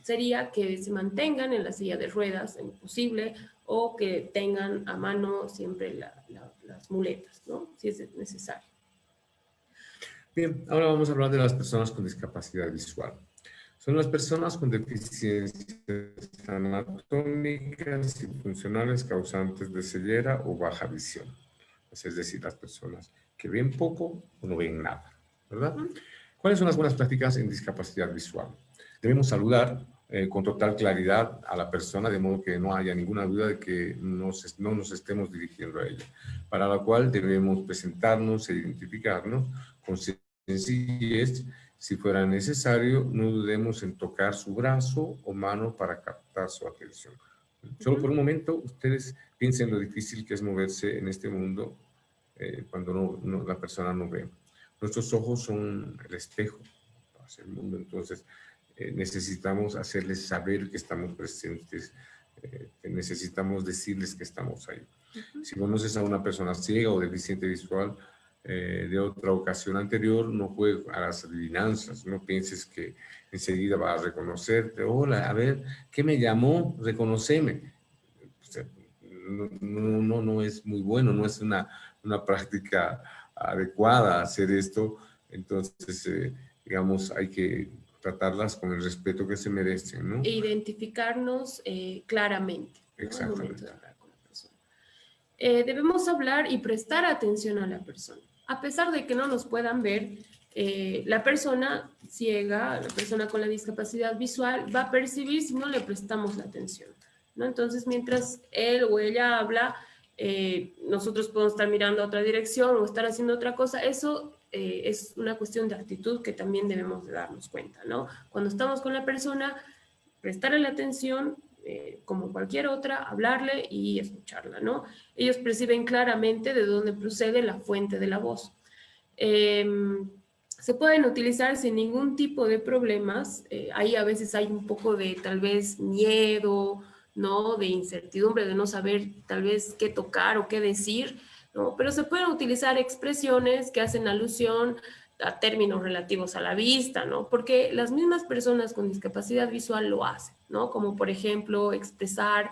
sería que se mantengan en la silla de ruedas en lo posible, o que tengan a mano siempre las muletas, ¿no? Si es necesario. Bien, ahora vamos a hablar de las personas con discapacidad visual. Son las personas con deficiencias anatómicas y funcionales causantes de ceguera o baja visión. Es decir, las personas que ven poco o no ven nada, ¿verdad? ¿Cuáles son las buenas prácticas en discapacidad visual? Debemos saludar con total claridad a la persona, de modo que no haya ninguna duda de que no nos estemos dirigiendo a ella, para la cual debemos presentarnos e identificarnos con sencillez. Si fuera necesario, no dudemos en tocar su brazo o mano para captar su atención. Solo por un momento, ustedes piensen lo difícil que es moverse en este mundo cuando la persona no ve. Nuestros ojos son el espejo hacia el mundo, entonces necesitamos hacerles saber que estamos presentes, necesitamos decirles que estamos ahí. Si conoces a una persona ciega o deficiente visual de otra ocasión anterior, no juegues a las adivinanzas, no pienses que enseguida va a reconocerte. Hola, a ver, ¿qué me llamó? Reconoceme. O sea, no es muy bueno, no es una práctica adecuada hacer esto. Entonces, digamos, hay que tratarlas con el respeto que se merecen, ¿no? E identificarnos claramente, ¿no? Exactamente. Al momento de hablar con la persona. Debemos hablar y prestar atención a la persona. A pesar de que no nos puedan ver, la persona ciega, la persona con la discapacidad visual, va a percibir si no le prestamos la atención, ¿no? Entonces, mientras él o ella habla, nosotros podemos estar mirando a otra dirección o estar haciendo otra cosa. Eso es una cuestión de actitud que también debemos de darnos cuenta, ¿no? Cuando estamos con la persona, prestarle la atención, como cualquier otra, hablarle y escucharla, ¿no? Ellos perciben claramente de dónde procede la fuente de la voz. Se pueden utilizar sin ningún tipo de problemas. Ahí a veces hay un poco de tal vez miedo, ¿no? De incertidumbre, de no saber tal vez qué tocar o qué decir, ¿no? Pero se pueden utilizar expresiones que hacen alusión a términos relativos a la vista, ¿no? Porque las mismas personas con discapacidad visual lo hacen, ¿no? Como por ejemplo expresar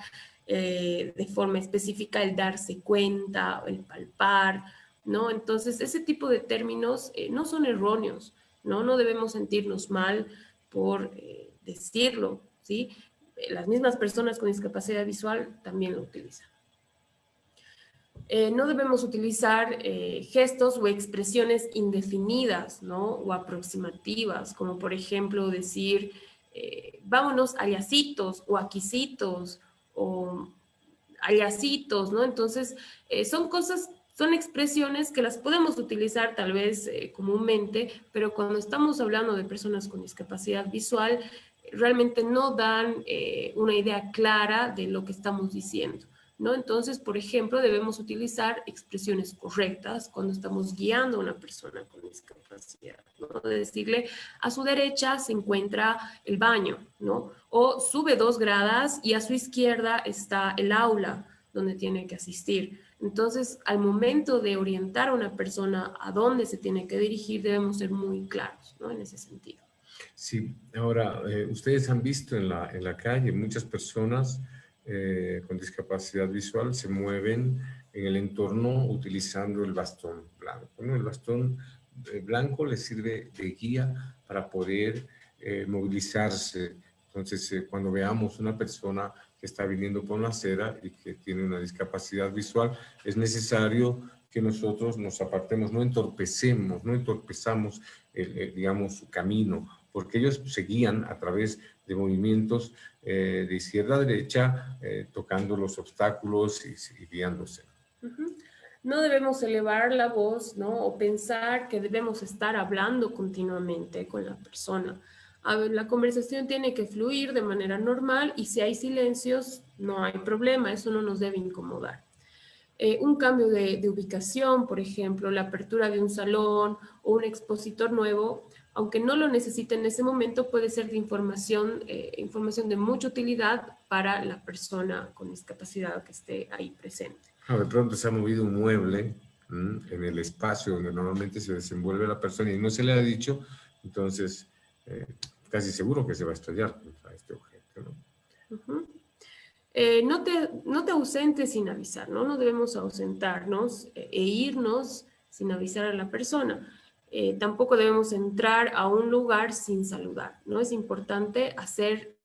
de forma específica el darse cuenta, el palpar, ¿no? Entonces, ese tipo de términos no son erróneos, ¿no? No debemos sentirnos mal por decirlo, ¿sí? Las mismas personas con discapacidad visual también lo utilizan. No debemos utilizar gestos o expresiones indefinidas, ¿no? O aproximativas, como por ejemplo decir, vámonos allasitos o aquisitos o allasitos, ¿no? Entonces, son expresiones que las podemos utilizar tal vez comúnmente, pero cuando estamos hablando de personas con discapacidad visual, realmente no dan una idea clara de lo que estamos diciendo, ¿no? Entonces, por ejemplo, debemos utilizar expresiones correctas cuando estamos guiando a una persona con discapacidad, ¿no? De decirle, a su derecha se encuentra el baño, ¿no? O sube 2 gradas y a su izquierda está el aula donde tiene que asistir. Entonces, al momento de orientar a una persona a dónde se tiene que dirigir, debemos ser muy claros, ¿no? En ese sentido. Sí, ahora, ustedes han visto en la calle muchas personas con discapacidad visual se mueven en el entorno utilizando el bastón blanco, ¿no? El bastón blanco les sirve de guía para poder movilizarse. Entonces, cuando veamos una persona que está viniendo por una acera y que tiene una discapacidad visual, es necesario que nosotros nos apartemos, no entorpezamos, digamos, su camino, porque ellos se guían a través de movimientos de izquierda a derecha, tocando los obstáculos y guiándose. No debemos elevar la voz, ¿no? O pensar que debemos estar hablando continuamente con la persona. A ver, la conversación tiene que fluir de manera normal y si hay silencios, no hay problema, eso no nos debe incomodar. Un cambio de ubicación, por ejemplo, la apertura de un salón o un expositor nuevo, aunque no lo necesite en ese momento, puede ser de información de mucha utilidad para la persona con discapacidad que esté ahí presente. De pronto se ha movido un mueble en el espacio donde normalmente se desenvuelve la persona y no se le ha dicho, entonces casi seguro que se va a estrellar contra este objeto, ¿no? No te ausentes sin avisar, ¿no? No debemos ausentarnos e irnos sin avisar a la persona. Tampoco debemos entrar a un lugar sin saludar, ¿no? Es importante hacer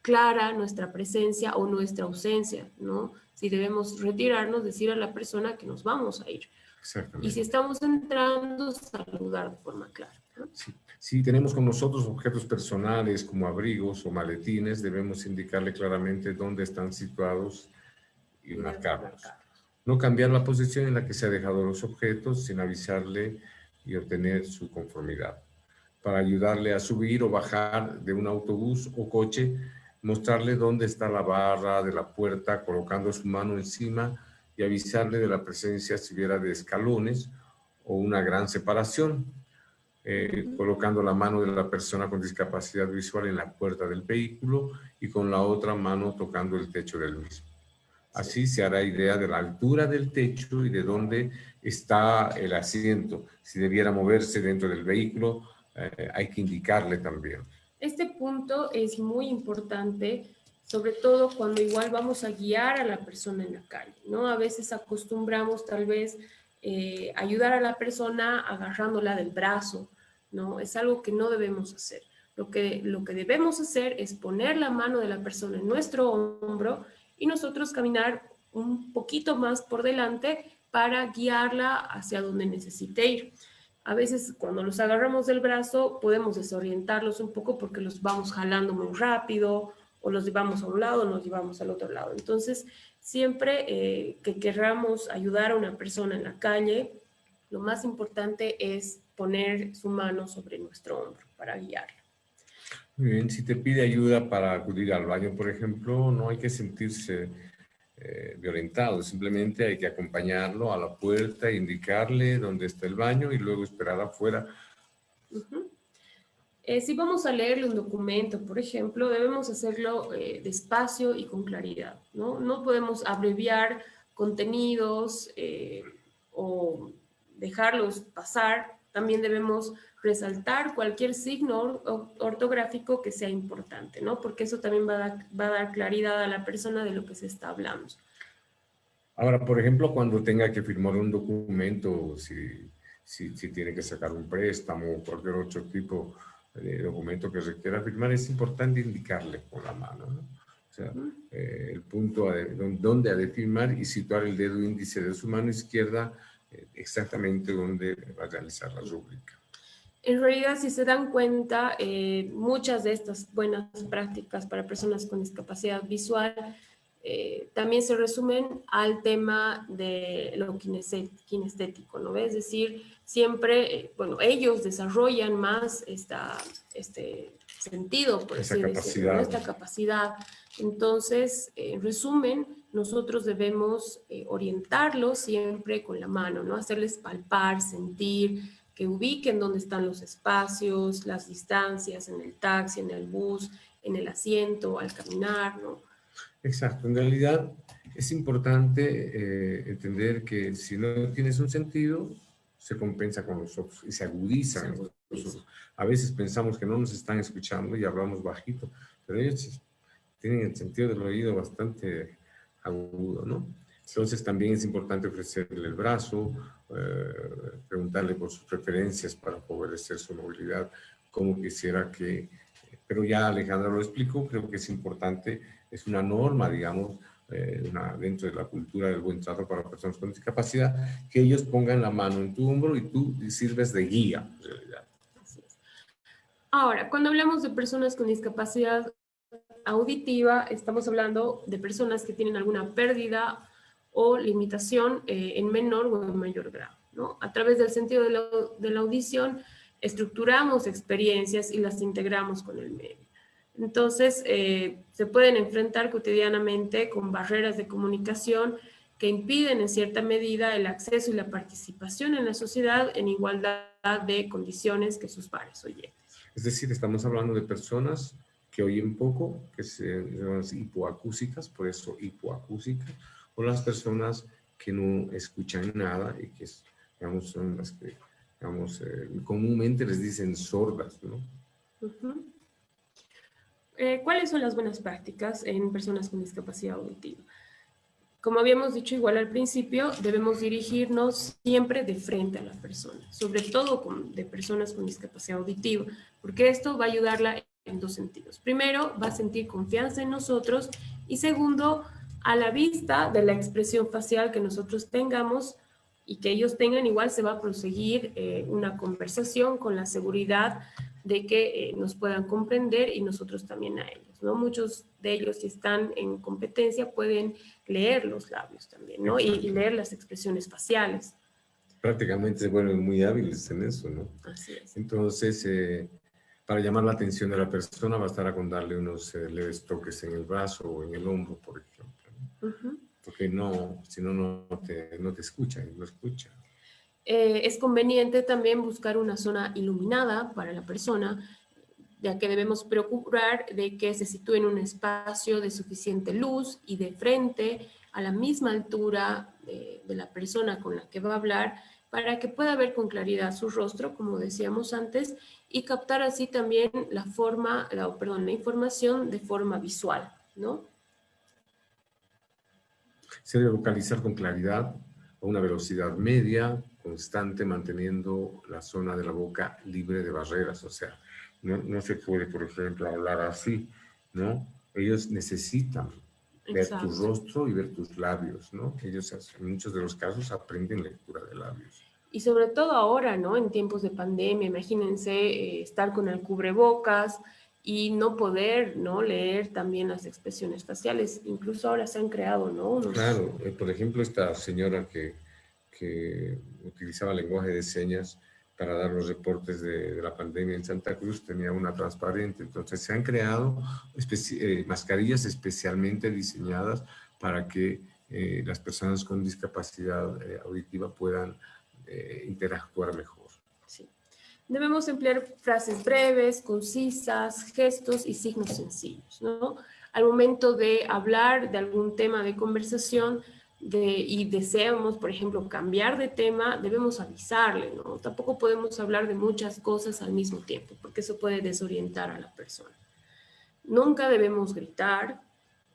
clara nuestra presencia o nuestra ausencia, ¿no? Si debemos retirarnos, decir a la persona que nos vamos a ir. Exactamente. Y si estamos entrando, saludar de forma clara, ¿no? Sí. Si tenemos con nosotros objetos personales como abrigos o maletines, debemos indicarle claramente dónde están situados y marcarlos. No cambiar la posición en la que se ha dejado los objetos sin avisarle y obtener su conformidad. Para ayudarle a subir o bajar de un autobús o coche, mostrarle dónde está la barra de la puerta, colocando su mano encima y avisarle de la presencia si hubiera de escalones o una gran separación, colocando la mano de la persona con discapacidad visual en la puerta del vehículo y con la otra mano tocando el techo del mismo. Así se hará idea de la altura del techo y de dónde está el asiento. Si debiera moverse dentro del vehículo, hay que indicarle también. Este punto es muy importante, sobre todo cuando igual vamos a guiar a la persona en la calle, ¿no? A veces acostumbramos tal vez ayudar a la persona agarrándola del brazo, ¿no? Es algo que no debemos hacer. Lo que debemos hacer es poner la mano de la persona en nuestro hombro y nosotros caminar un poquito más por delante para guiarla hacia donde necesite ir. A veces cuando los agarramos del brazo podemos desorientarlos un poco porque los vamos jalando muy rápido o los llevamos a un lado o nos llevamos al otro lado. Entonces, siempre que querramos ayudar a una persona en la calle, lo más importante es poner su mano sobre nuestro hombro para guiarla. Muy bien, si te pide ayuda para acudir al baño, por ejemplo, no hay que sentirse violentado, simplemente hay que acompañarlo a la puerta, indicarle dónde está el baño y luego esperar afuera. Si vamos a leerle un documento, por ejemplo, debemos hacerlo despacio y con claridad, ¿no? No podemos abreviar contenidos o dejarlos pasar. También debemos resaltar cualquier signo ortográfico que sea importante, ¿no? Porque eso también va a dar claridad a la persona de lo que se está hablando. Ahora, por ejemplo, cuando tenga que firmar un documento, si tiene que sacar un préstamo o cualquier otro tipo de documento que requiera firmar, es importante indicarle con la mano, ¿no? O sea, el punto donde ha de firmar y situar el dedo índice de su mano izquierda exactamente donde va a realizar la rúbrica. En realidad, si se dan cuenta, muchas de estas buenas prácticas para personas con discapacidad visual también se resumen al tema de lo kinestético, ¿no? Es decir, siempre, bueno, ellos desarrollan más este sentido, por así decirlo, ¿no? Esta capacidad. Entonces, en resumen, nosotros debemos orientarlos siempre con la mano, ¿no? Hacerles palpar, sentir, que ubiquen dónde están los espacios, las distancias en el taxi, en el bus, en el asiento, al caminar, ¿no? Exacto. En realidad es importante entender que si no tienes un sentido, se compensa con los otros y se agudizan los otros. A veces pensamos que no nos están escuchando y hablamos bajito, pero ellos tienen el sentido del oído bastante agudo, ¿no? Entonces también es importante ofrecerle el brazo, preguntarle por sus preferencias para favorecer su movilidad, como quisiera que... Pero ya Alejandra lo explicó, creo que es importante, es una norma, digamos, dentro de la cultura del buen trato para personas con discapacidad, que ellos pongan la mano en tu hombro y tú sirves de guía, en realidad. Así es. Ahora, cuando hablamos de personas con discapacidad auditiva, estamos hablando de personas que tienen alguna pérdida o limitación en menor o en mayor grado, ¿no? A través del sentido de la audición, estructuramos experiencias y las integramos con el medio. Entonces, se pueden enfrentar cotidianamente con barreras de comunicación que impiden en cierta medida el acceso y la participación en la sociedad en igualdad de condiciones que sus pares oyentes. Es decir, estamos hablando de personas que oyen poco, que se llaman hipoacúsicas, por eso hipoacúsicas, o las personas que no escuchan nada y que, digamos, son las que, digamos, comúnmente les dicen sordas, ¿no? ¿Cuáles son las buenas prácticas en personas con discapacidad auditiva? Como habíamos dicho igual al principio, debemos dirigirnos siempre de frente a la persona, sobre todo de personas con discapacidad auditiva, porque esto va a ayudarla en dos sentidos. Primero, va a sentir confianza en nosotros y segundo, a la vista de la expresión facial que nosotros tengamos y que ellos tengan, igual se va a proseguir una conversación con la seguridad de que nos puedan comprender y nosotros también a ellos, ¿no? Muchos de ellos, si están en competencia, pueden leer los labios también, ¿no? Y leer las expresiones faciales. Prácticamente, bueno, muy hábiles en eso, ¿no? Así es. Entonces, para llamar la atención de la persona, bastará con darle unos leves toques en el brazo o en el hombro, por ejemplo. Porque no, si no, no te escucha, no escucha. Es conveniente también buscar una zona iluminada para la persona, ya que debemos procurar de que se sitúe en un espacio de suficiente luz y de frente a la misma altura de la persona con la que va a hablar, para que pueda ver con claridad su rostro, como decíamos antes, y captar así también la información de forma visual, ¿no? Se debe vocalizar con claridad a una velocidad media, constante, manteniendo la zona de la boca libre de barreras. O sea, no se puede, por ejemplo, hablar así, ¿no? Ellos necesitan ver tu Exacto. rostro y ver tus labios, ¿no? Ellos en muchos de los casos aprenden lectura de labios. Y sobre todo ahora, ¿no? En tiempos de pandemia, imagínense estar con el cubrebocas y no poder, ¿no? Leer también las expresiones faciales. Incluso ahora se han creado, ¿no? Claro, por ejemplo, esta señora que utilizaba lenguaje de señas para dar los reportes de la pandemia en Santa Cruz tenía una transparente. Entonces se han creado mascarillas especialmente diseñadas para que las personas con discapacidad auditiva puedan interactuar mejor. Sí. Debemos emplear frases breves, concisas, gestos y signos sencillos, ¿no? Al momento de hablar de algún tema de conversación y deseamos, por ejemplo, cambiar de tema, debemos avisarle, ¿no? Tampoco podemos hablar de muchas cosas al mismo tiempo, porque eso puede desorientar a la persona. Nunca debemos gritar.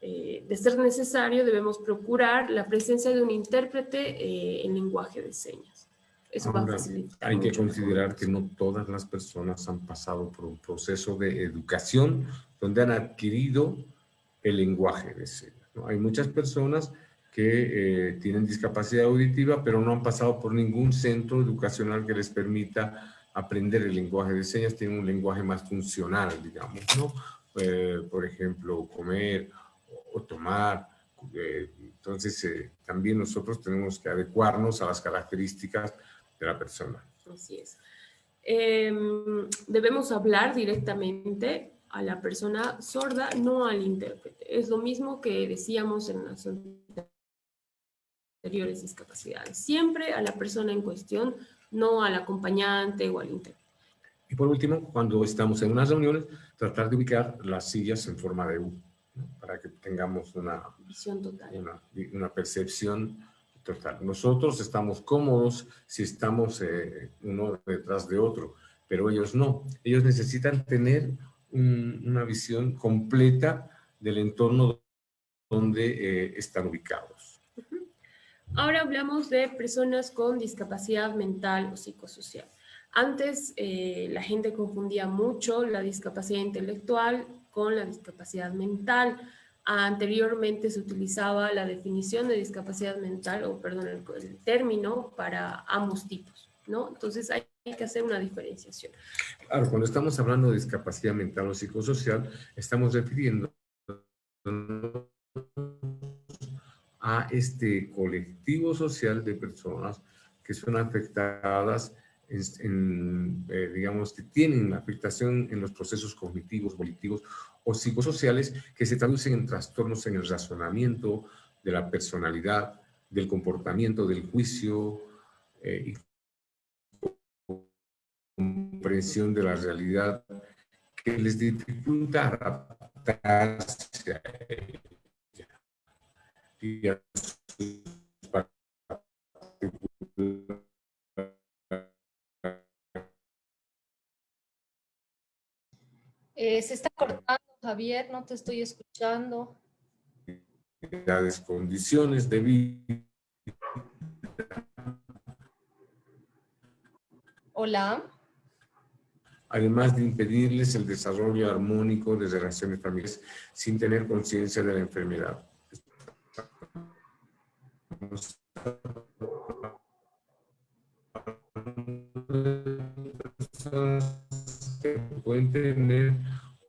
De ser necesario, debemos procurar la presencia de un intérprete en lenguaje de señas. Eso va a Ahora, facilitar hay que mucho la considerar que comunicación. no todas las personas han pasado por un proceso de educación donde han adquirido el lenguaje de señas, ¿no? Hay muchas personas que tienen discapacidad auditiva, pero no han pasado por ningún centro educacional que les permita aprender el lenguaje de señas. Tienen un lenguaje más funcional, digamos, ¿no? Por ejemplo, comer o tomar. Entonces, también nosotros tenemos que adecuarnos a las características de la persona. Así es. Debemos hablar directamente a la persona sorda, no al intérprete. Es lo mismo que decíamos en las anteriores discapacidades. Siempre a la persona en cuestión, no al acompañante o al intérprete. Y por último, cuando estamos en unas reuniones, tratar de ubicar las sillas en forma de U, ¿no? Para que tengamos una Visión total. Una percepción total. Nosotros estamos cómodos si estamos uno detrás de otro, pero ellos no. Ellos necesitan tener una visión completa del entorno donde están ubicados. Ahora hablamos de personas con discapacidad mental o psicosocial. Antes la gente confundía mucho la discapacidad intelectual con la discapacidad mental. Anteriormente se utilizaba la definición de discapacidad mental, o perdón, el término para ambos tipos, ¿no? Entonces hay que hacer una diferenciación. Claro, cuando estamos hablando de discapacidad mental o psicosocial, estamos refiriendo a este colectivo social de personas que son afectadas, digamos, que tienen afectación en los procesos cognitivos, volitivos o psicosociales que se traducen en trastornos en el razonamiento, de la personalidad, del comportamiento, del juicio y comprensión de la realidad que les dificulta adaptarse a ella y a sus Se está cortando, Javier, no te estoy escuchando. condiciones de vida. Hola. Además de impedirles el desarrollo armónico de relaciones familiares sin tener conciencia de la enfermedad. Pueden tener...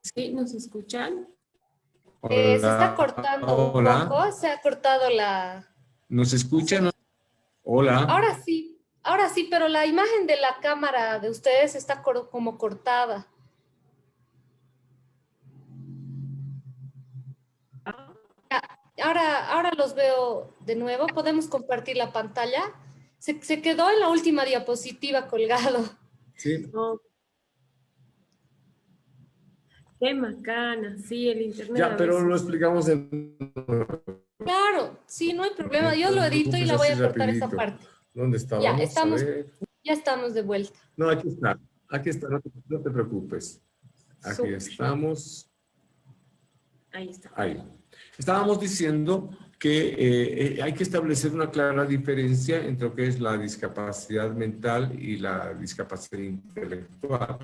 ¿Sí? ¿Nos escuchan? Se está Hola, cortando un hola. poco, se ha cortado la... ¿Nos escuchan? Hola. Ahora sí, pero la imagen de la cámara de ustedes está como cortada. Ahora los veo de nuevo. ¿Podemos compartir la pantalla? Se quedó en la última diapositiva colgado. Sí. Oh, qué macana, sí, el internet Ya, a pero lo veces. explicamos en... Claro, sí, no hay problema. Yo No lo te edito y preocupes, la voy así a cortar esa rapidito. parte. ¿Dónde Ya, estábamos? A ver. ya estamos de vuelta. No, aquí está, no te preocupes. Aquí Súper. estamos. Ahí está. Ahí. Estábamos diciendo que hay que establecer una clara diferencia entre lo que es la discapacidad mental y la discapacidad intelectual.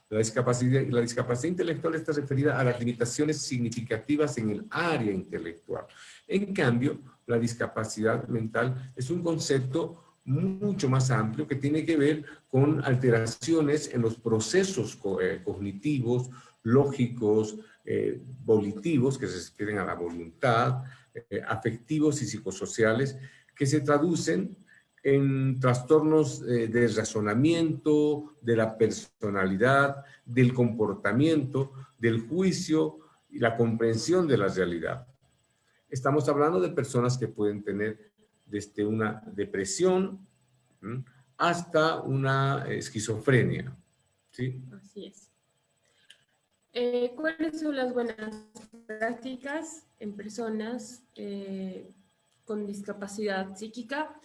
La discapacidad intelectual está referida a las limitaciones significativas en el área intelectual. En cambio, la discapacidad mental es un concepto mucho más amplio que tiene que ver con alteraciones en los procesos cognitivos, lógicos, volitivos, que se refieren a la voluntad, afectivos y psicosociales, que se traducen en trastornos de razonamiento, de la personalidad, del comportamiento, del juicio y la comprensión de la realidad. Estamos hablando de personas que pueden tener desde una depresión hasta una esquizofrenia, ¿sí? Así es. ¿Cuáles son las buenas prácticas en personas con discapacidad psíquica?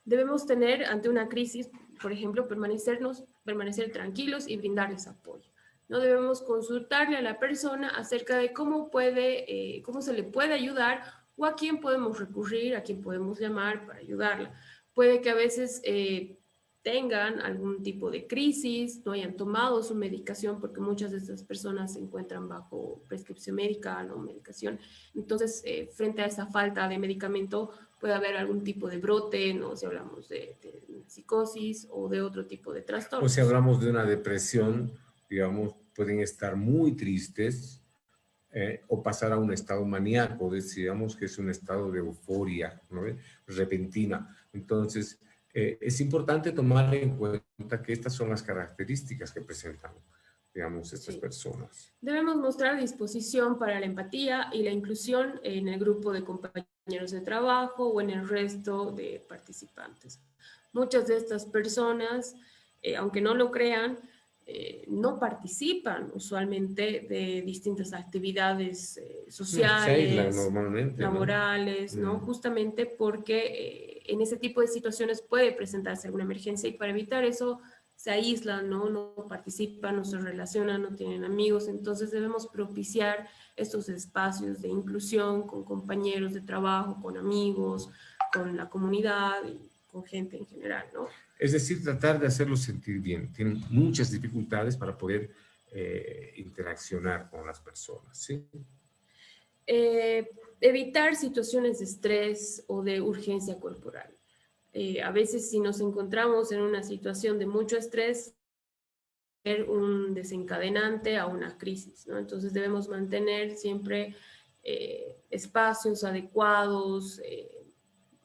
Debemos tener ante una crisis, por ejemplo, permanecer tranquilos y brindarles apoyo. No debemos consultarle a la persona acerca de cómo cómo se le puede ayudar o a quién podemos recurrir, a quién podemos llamar para ayudarla. Puede que a veces tengan algún tipo de crisis, no hayan tomado su medicación, porque muchas de estas personas se encuentran bajo prescripción médica o medicación. Entonces, frente a esa falta de medicamento, puede haber algún tipo de brote, ¿no? Si hablamos de psicosis o de otro tipo de O trastornos. si hablamos de una depresión, digamos, pueden estar muy tristes o pasar a un estado maníaco, digamos que es un estado de euforia, ¿no? Repentina. Entonces, es importante tomar en cuenta que estas son las características que presentan, digamos, estas personas. Debemos mostrar disposición para la empatía y la inclusión en el grupo de compañeros de trabajo o en el resto de participantes. Muchas de estas personas, aunque no lo crean, no participan usualmente de distintas actividades sociales, se aíslan normalmente, laborales, ¿no? Justamente porque en ese tipo de situaciones puede presentarse alguna emergencia y para evitar eso se aíslan, ¿no? No participan, no se relacionan, no tienen amigos, entonces debemos propiciar estos espacios de inclusión con compañeros de trabajo, con amigos, con la comunidad y con gente en general, ¿no? Es decir, tratar de hacerlos sentir bien. Tienen muchas dificultades para poder interaccionar con las personas, ¿sí? Evitar situaciones de estrés o de urgencia corporal. A veces si nos encontramos en una situación de mucho estrés, ser un desencadenante a una crisis, ¿no? Entonces debemos mantener siempre espacios adecuados,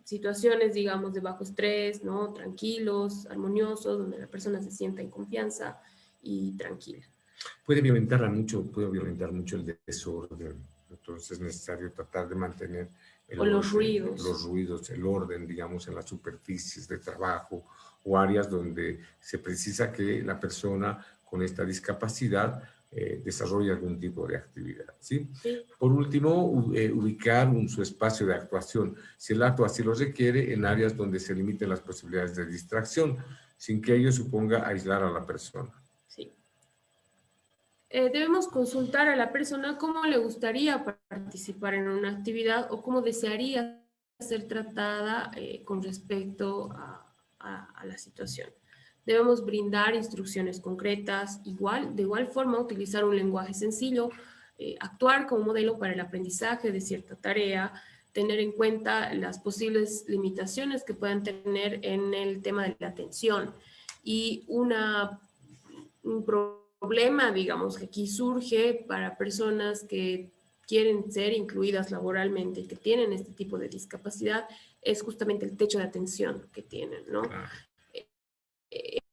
situaciones, digamos, de bajo estrés, ¿no? Tranquilos, armoniosos, donde la persona se sienta en confianza y tranquila. Puede violentar mucho el desorden. Entonces es necesario tratar de mantener los ruidos, el orden, digamos, en las superficies de trabajo o áreas donde se precisa que la persona con esta discapacidad desarrolle algún tipo de actividad, ¿sí? Sí. Por último, ubicar su espacio de actuación, si el acto así lo requiere, en áreas donde se limiten las posibilidades de distracción, sin que ello suponga aislar a la persona. Sí. Debemos consultar a la persona cómo le gustaría participar en una actividad o cómo desearía ser tratada con respecto a la situación. Debemos brindar instrucciones concretas, de igual forma utilizar un lenguaje sencillo, actuar como modelo para el aprendizaje de cierta tarea, tener en cuenta las posibles limitaciones que puedan tener en el tema de la atención y un problema, digamos, que aquí surge para personas que quieren ser incluidas laboralmente y que tienen este tipo de discapacidad es justamente el techo de atención que tienen, ¿no? Claro.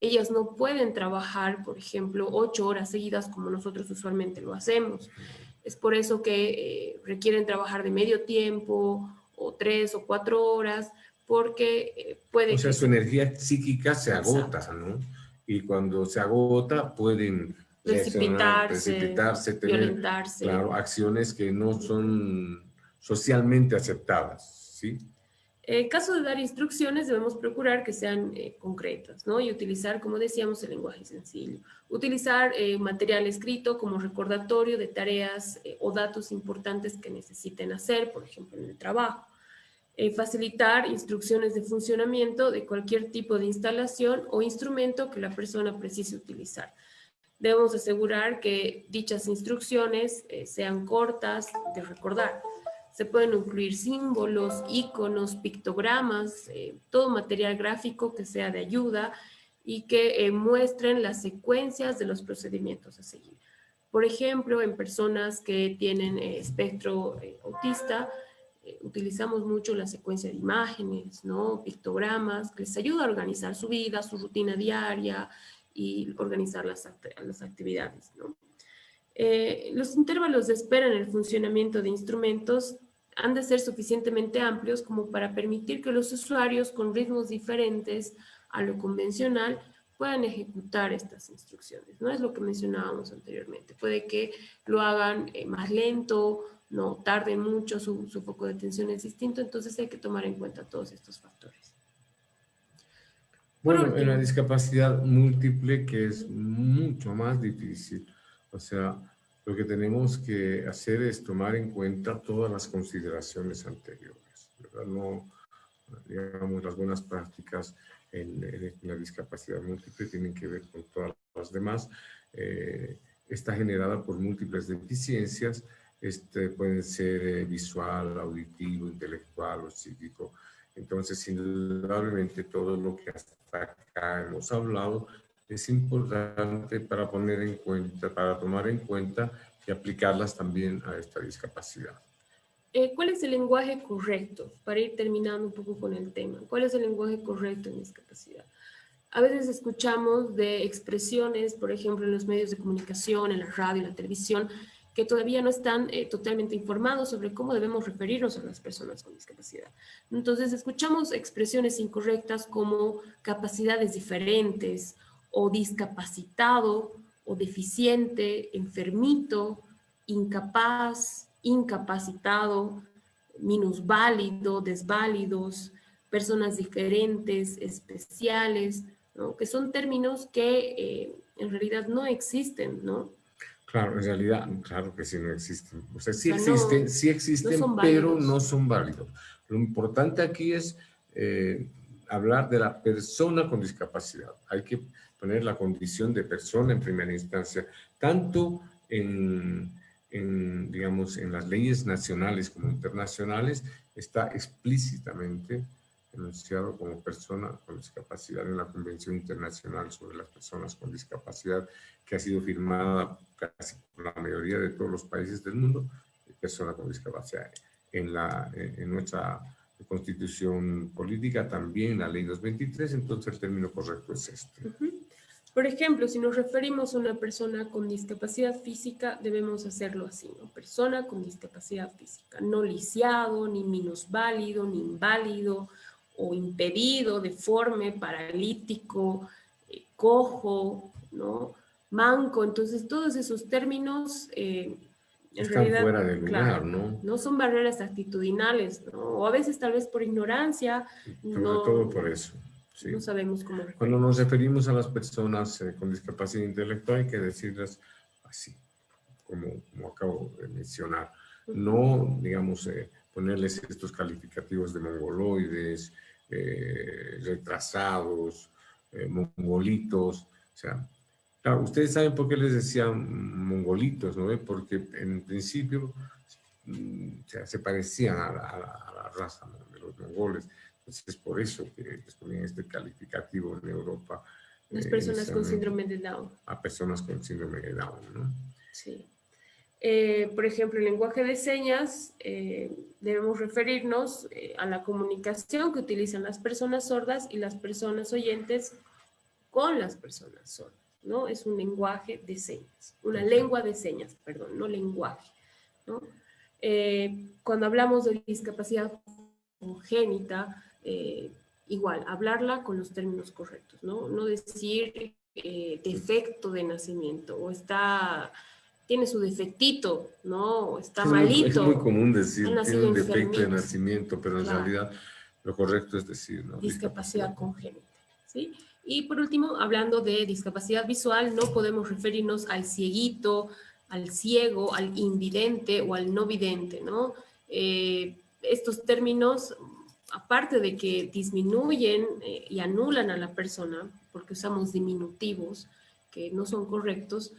Ellas no pueden trabajar, por ejemplo, 8 horas seguidas como nosotros usualmente lo hacemos. Es por eso que requieren trabajar de medio tiempo o 3 o 4 horas, porque puede O sea, que... su energía psíquica se Exacto. agota, ¿no? Y cuando se agota pueden reaccionar, Precipitarse, precipitarse, tener, violentarse. claro, acciones que no son socialmente aceptadas, ¿sí? En caso de dar instrucciones, debemos procurar que sean concretas, ¿no? Y utilizar, como decíamos, el lenguaje sencillo. Utilizar material escrito como recordatorio de tareas o datos importantes que necesiten hacer, por ejemplo, en el trabajo. Facilitar instrucciones de funcionamiento de cualquier tipo de instalación o instrumento que la persona precise utilizar. Debemos asegurar que dichas instrucciones sean cortas de recordar. Se pueden incluir símbolos, iconos, pictogramas, todo material gráfico que sea de ayuda y que muestren las secuencias de los procedimientos a seguir. Por ejemplo, en personas que tienen espectro autista, utilizamos mucho la secuencia de imágenes, ¿no? Pictogramas, que les ayuda a organizar su vida, su rutina diaria y organizar las actividades, ¿no? Los intervalos de espera en el funcionamiento de instrumentos han de ser suficientemente amplios como para permitir que los usuarios con ritmos diferentes a lo convencional puedan ejecutar estas instrucciones. No es lo que mencionábamos anteriormente. Puede que lo hagan más lento, no tarden mucho, su foco de atención es distinto, entonces hay que tomar en cuenta todos estos factores. Por Bueno, en la último, discapacidad múltiple, que es mucho más difícil, o sea, lo que tenemos que hacer es tomar en cuenta todas las consideraciones anteriores, ¿verdad? No, digamos, las buenas prácticas en la discapacidad múltiple tienen que ver con todas las demás. Está generada por múltiples deficiencias, pueden ser visual, auditivo, intelectual o psíquico. Entonces, indudablemente, todo lo que hasta acá hemos hablado es importante para poner en cuenta, para tomar en cuenta y aplicarlas también a esta discapacidad. ¿cuál es el lenguaje correcto? Para ir terminando un poco con el tema. ¿Cuál es el lenguaje correcto en discapacidad? A veces escuchamos de expresiones, por ejemplo, en los medios de comunicación, en la radio, en la televisión, que todavía no están totalmente informados sobre cómo debemos referirnos a las personas con discapacidad. Entonces, escuchamos expresiones incorrectas como capacidades diferentes o discapacitado o deficiente, enfermito, incapaz, incapacitado, minusválido, desválidos, personas diferentes, especiales, ¿no? Que son términos que en realidad no existen, ¿no? Claro, en realidad, claro que sí, no existen. O sea, O sea, no, sí no existen, son pero válidos. no son válidos. Lo importante aquí es hablar de la persona con discapacidad. Hay que poner la condición de persona en primera instancia, tanto digamos, en las leyes nacionales como internacionales, está explícitamente enunciado como persona con discapacidad en la Convención Internacional sobre las Personas con Discapacidad, que ha sido firmada casi por la mayoría de todos los países del mundo, persona con discapacidad. En nuestra Constitución Política también, la Ley 223, entonces el término correcto es este. Por ejemplo, si nos referimos a una persona con discapacidad física, debemos hacerlo así, ¿no? Persona con discapacidad física, no lisiado, ni minusválido, ni inválido, o impedido, deforme, paralítico, cojo, ¿no? Manco. Entonces, todos esos términos, en Están realidad, fuera de lugar, claro, ¿no? no son barreras actitudinales, ¿no? O a veces tal vez por ignorancia, Sobre todo no, por eso. Sí. no sabemos cómo referirnos. Cuando nos referimos a las personas con discapacidad intelectual, hay que decirlas así, como acabo de mencionar. No, digamos, ponerles estos calificativos de mongoloides, retrasados, mongolitos. O sea, claro, ustedes saben por qué les decían mongolitos, ¿no? Porque en principio o sea, se parecían a la raza, ¿no?, de los mongoles. Entonces es por eso que les ponían este calificativo en Europa. Las personas con Inicialmente, síndrome de Down. a personas con síndrome de Down, ¿no? Sí. Por ejemplo, el lenguaje de señas, debemos referirnos a la comunicación que utilizan las personas sordas y las personas oyentes con las personas sordas, ¿no? Es un lenguaje de señas, una lengua de señas, perdón, no lenguaje. ¿no? Cuando hablamos de discapacidad congénita, igual, hablarla con los términos correctos, ¿no? No decir defecto de nacimiento, o tiene su defectito, ¿no? O está Es muy malito, común ha decir, tiene nacido un defecto de enfermito. nacimiento, pero en Claro. realidad lo correcto es decir, ¿no? Discapacidad congénita, ¿sí? Y por último, hablando de discapacidad visual, no podemos referirnos al cieguito, al ciego, al invidente o al no vidente, ¿no? Estos términos, aparte de que disminuyen y anulan a la persona, porque usamos diminutivos que no son correctos,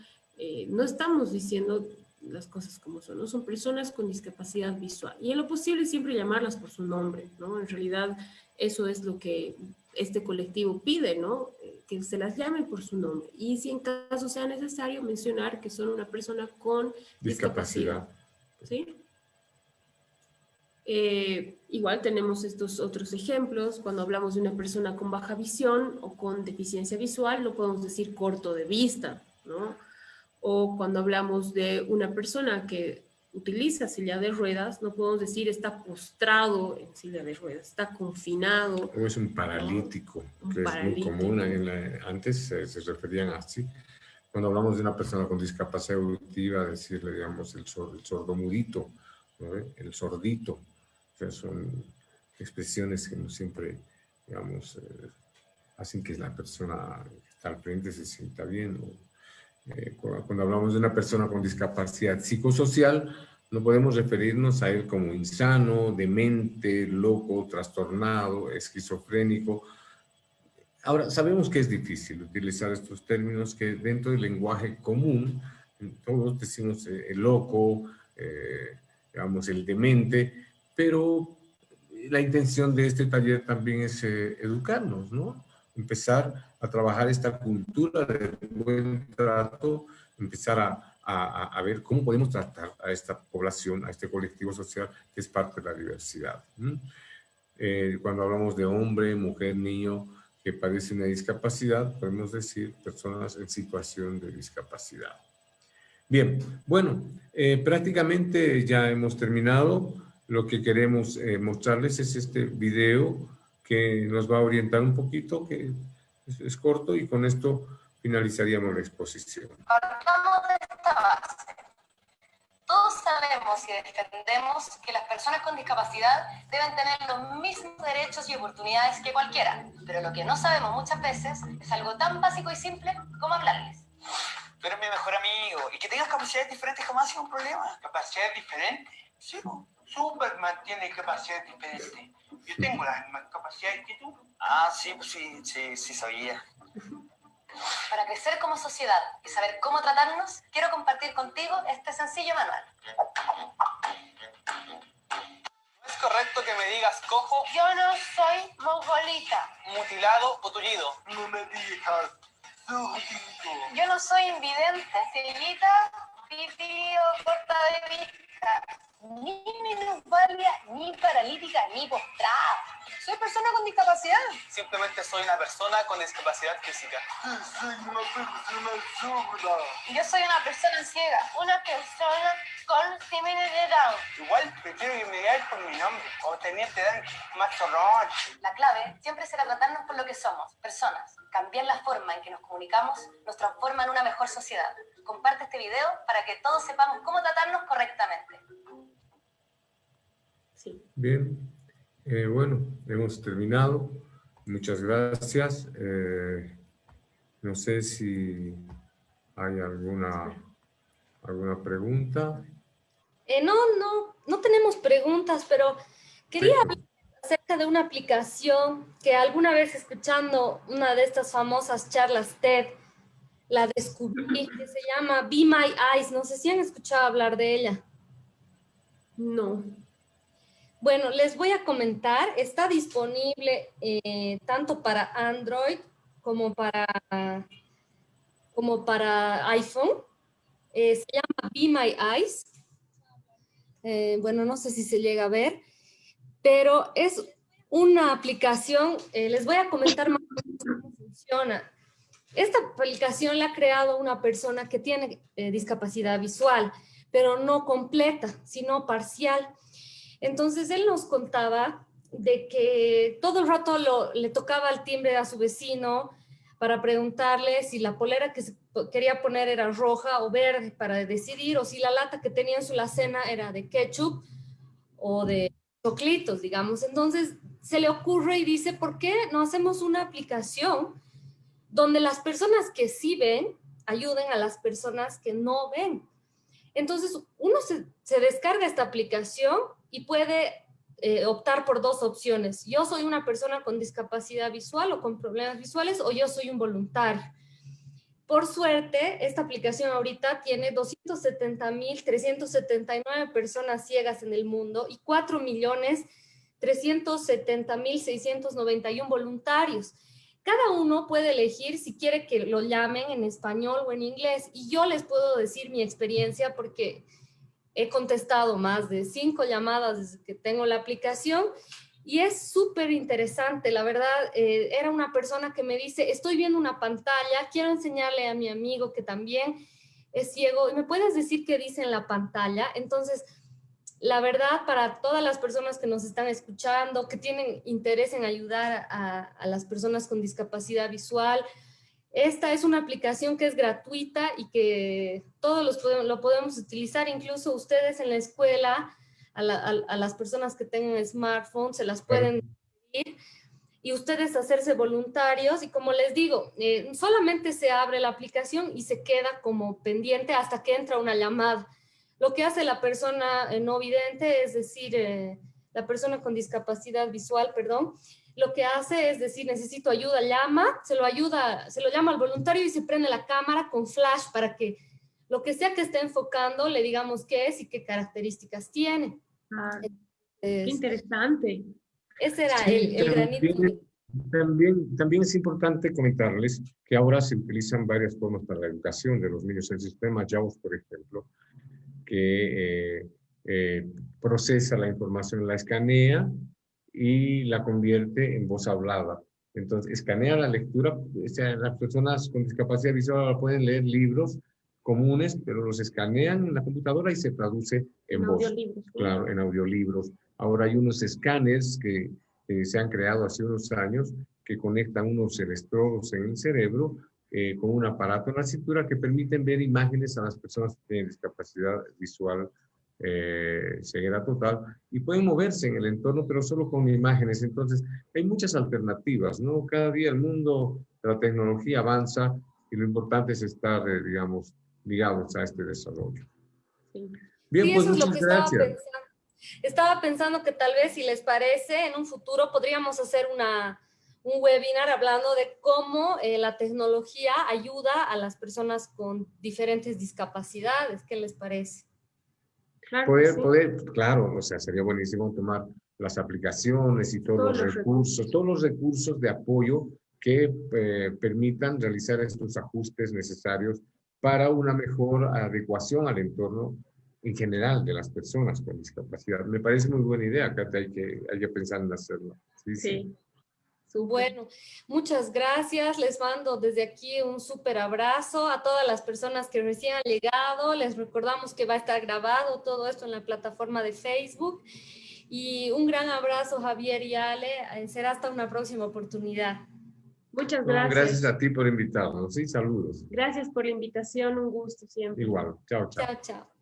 no estamos diciendo las cosas como son, ¿no? Son personas con discapacidad visual. Y en lo posible siempre llamarlas por su nombre, ¿no? En realidad eso es lo que este colectivo pide, ¿no? Que se las llame por su nombre. Y si en caso sea necesario mencionar que son una persona con discapacidad. ¿Sí? Igual tenemos estos otros ejemplos. Cuando hablamos de una persona con baja visión o con deficiencia visual, no podemos decir corto de vista, ¿no? O cuando hablamos de una persona que utiliza silla de ruedas, no podemos decir está postrado en silla de ruedas, está confinado. O es un paralítico, Un que paralítico. es muy común. Antes se referían así. Cuando hablamos de una persona con discapacidad auditiva, decirle, digamos, el sordomudito, ¿no? El sordito. O sea, son expresiones que no siempre, digamos, hacen que la persona que está al frente se sienta bien, ¿no? Cuando hablamos de una persona con discapacidad psicosocial, no podemos referirnos a él como insano, demente, loco, trastornado, esquizofrénico. Ahora, sabemos que es difícil utilizar estos términos que dentro del lenguaje común, todos decimos el loco, digamos el demente, pero la intención de este taller también es educarnos, ¿no? Empezar a trabajar esta cultura del buen trato, empezar a ver cómo podemos tratar a esta población, a este colectivo social que es parte de la diversidad. Cuando hablamos de hombre, mujer, niño que padece una discapacidad, podemos decir personas en situación de discapacidad. Bien, bueno, prácticamente ya hemos terminado. Lo que queremos mostrarles es este video que nos va a orientar un poquito, que es corto, y con esto finalizaríamos la exposición. Partamos de esta base. Todos sabemos y defendemos que las personas con discapacidad deben tener los mismos derechos y oportunidades que cualquiera, pero lo que no sabemos muchas veces es algo tan básico y simple como hablarles. Tú eres mi mejor amigo, y que tengas capacidades diferentes jamás ha sido un problema. ¿Capacidades diferentes? Sí, po. Superman tiene capacidades diferentes. Yo tengo las mismas capacidades que tú. Ah, sí, pues sí sabía. Para crecer como sociedad y saber cómo tratarnos, quiero compartir contigo este sencillo manual. No es correcto que me digas cojo, Yo no soy mongolita. mutilado o tullido. No me digas, súbito. Yo no soy invidente, cieguita, pipí o corta de vista. Ni minusválida, ni paralítica, ni postrada. Soy persona con discapacidad. Simplemente soy una persona con discapacidad física. Soy una persona sorda. Y yo soy una persona ciega, una persona con síndrome de Down. Igual prefiero que me digáis por mi nombre, o teniente Dan, más chorrón. La clave siempre será tratarnos por lo que somos, personas. Cambiar la forma en que nos comunicamos nos transforma en una mejor sociedad. Comparte este video para que todos sepamos cómo tratarnos correctamente. Sí. Bien, bueno, hemos terminado. Muchas gracias. No sé si hay alguna pregunta. No tenemos preguntas, pero quería hablar acerca de una aplicación que alguna vez escuchando una de estas famosas charlas TED, la descubrí, que se llama Be My Eyes. No sé si han escuchado hablar de ella. No. Bueno, les voy a comentar, está disponible tanto para Android como para iPhone. Se llama Be My Eyes. Bueno, no sé si se llega a ver, pero es una aplicación, les voy a comentar más o menos cómo funciona. Esta aplicación la ha creado una persona que tiene discapacidad visual, pero no completa, sino parcial. Entonces él nos contaba de que todo el rato le tocaba el timbre a su vecino para preguntarle si la polera que se quería poner era roja o verde para decidir, o si la lata que tenía en su alacena era de ketchup o de choclitos, digamos. Entonces se le ocurre y dice, ¿por qué no hacemos una aplicación donde las personas que sí ven ayuden a las personas que no ven? Entonces uno se descarga esta aplicación y puede optar por dos opciones. Yo soy una persona con discapacidad visual o con problemas visuales, o yo soy un voluntario. Por suerte, esta aplicación ahorita tiene 270.379 personas ciegas en el mundo y 4.370.691 voluntarios. Cada uno puede elegir si quiere que lo llamen en español o en inglés. Y yo les puedo decir mi experiencia porque he contestado más de 5 llamadas desde que tengo la aplicación y es súper interesante. La verdad, era una persona que me dice, estoy viendo una pantalla, quiero enseñarle a mi amigo que también es ciego, y me puedes decir qué dice en la pantalla. Entonces, la verdad, para todas las personas que nos están escuchando, que tienen interés en ayudar a las personas con discapacidad visual, esta es una aplicación que es gratuita y que todos lo podemos utilizar, incluso ustedes en la escuela, a las personas que tengan smartphone, se las pueden ir y ustedes hacerse voluntarios. Y como les digo, solamente se abre la aplicación y se queda como pendiente hasta que entra una llamada. Lo que hace la persona no vidente, es decir, la persona con discapacidad visual, perdón, lo que hace es decir, necesito ayuda, se lo llama al voluntario y se prende la cámara con flash para que lo que sea que esté enfocando le digamos qué es y qué características tiene. Ah, qué interesante. Ese era Sí, el granito. también es importante comentarles que ahora se utilizan varias formas para la educación de los niños. El sistema JAWS, por ejemplo, que procesa la información, la escanea y la convierte en voz hablada. Entonces, escanea la lectura. O sea, las personas con discapacidad visual pueden leer libros comunes, pero los escanean en la computadora y se traduce en voz. Audiolibros. Claro, en audiolibros. Ahora hay unos escáneres que se han creado hace unos años que conectan unos electrodos en el cerebro con un aparato en la cintura que permiten ver imágenes a las personas que tienen discapacidad visual, ceguera total, y pueden moverse en el entorno, pero solo con imágenes. Entonces, hay muchas alternativas, ¿no? Cada día el mundo de la tecnología avanza y lo importante es estar, digamos, ligados a este desarrollo. Sí. Bien, Sí, pues eso es lo muchas que estaba gracias. pensando. Estaba pensando que tal vez, si les parece, en un futuro podríamos hacer un webinar hablando de cómo la tecnología ayuda a las personas con diferentes discapacidades. ¿Qué les parece? Claro que sí. Claro, o sea, sería buenísimo tomar las aplicaciones y todos los recursos de apoyo que permitan realizar estos ajustes necesarios para una mejor adecuación al entorno en general de las personas con discapacidad. Me parece muy buena idea, Katia, hay que pensar en hacerlo. Sí. Bueno, muchas gracias. Les mando desde aquí un súper abrazo a todas las personas que recién han llegado. Les recordamos que va a estar grabado todo esto en la plataforma de Facebook. Y un gran abrazo, Javier y Ale. Será hasta una próxima oportunidad. Muchas No, gracias. gracias a ti por invitarnos. Sí, saludos. Gracias por la invitación, un gusto siempre. Igual, chao, chao. Chao, chao.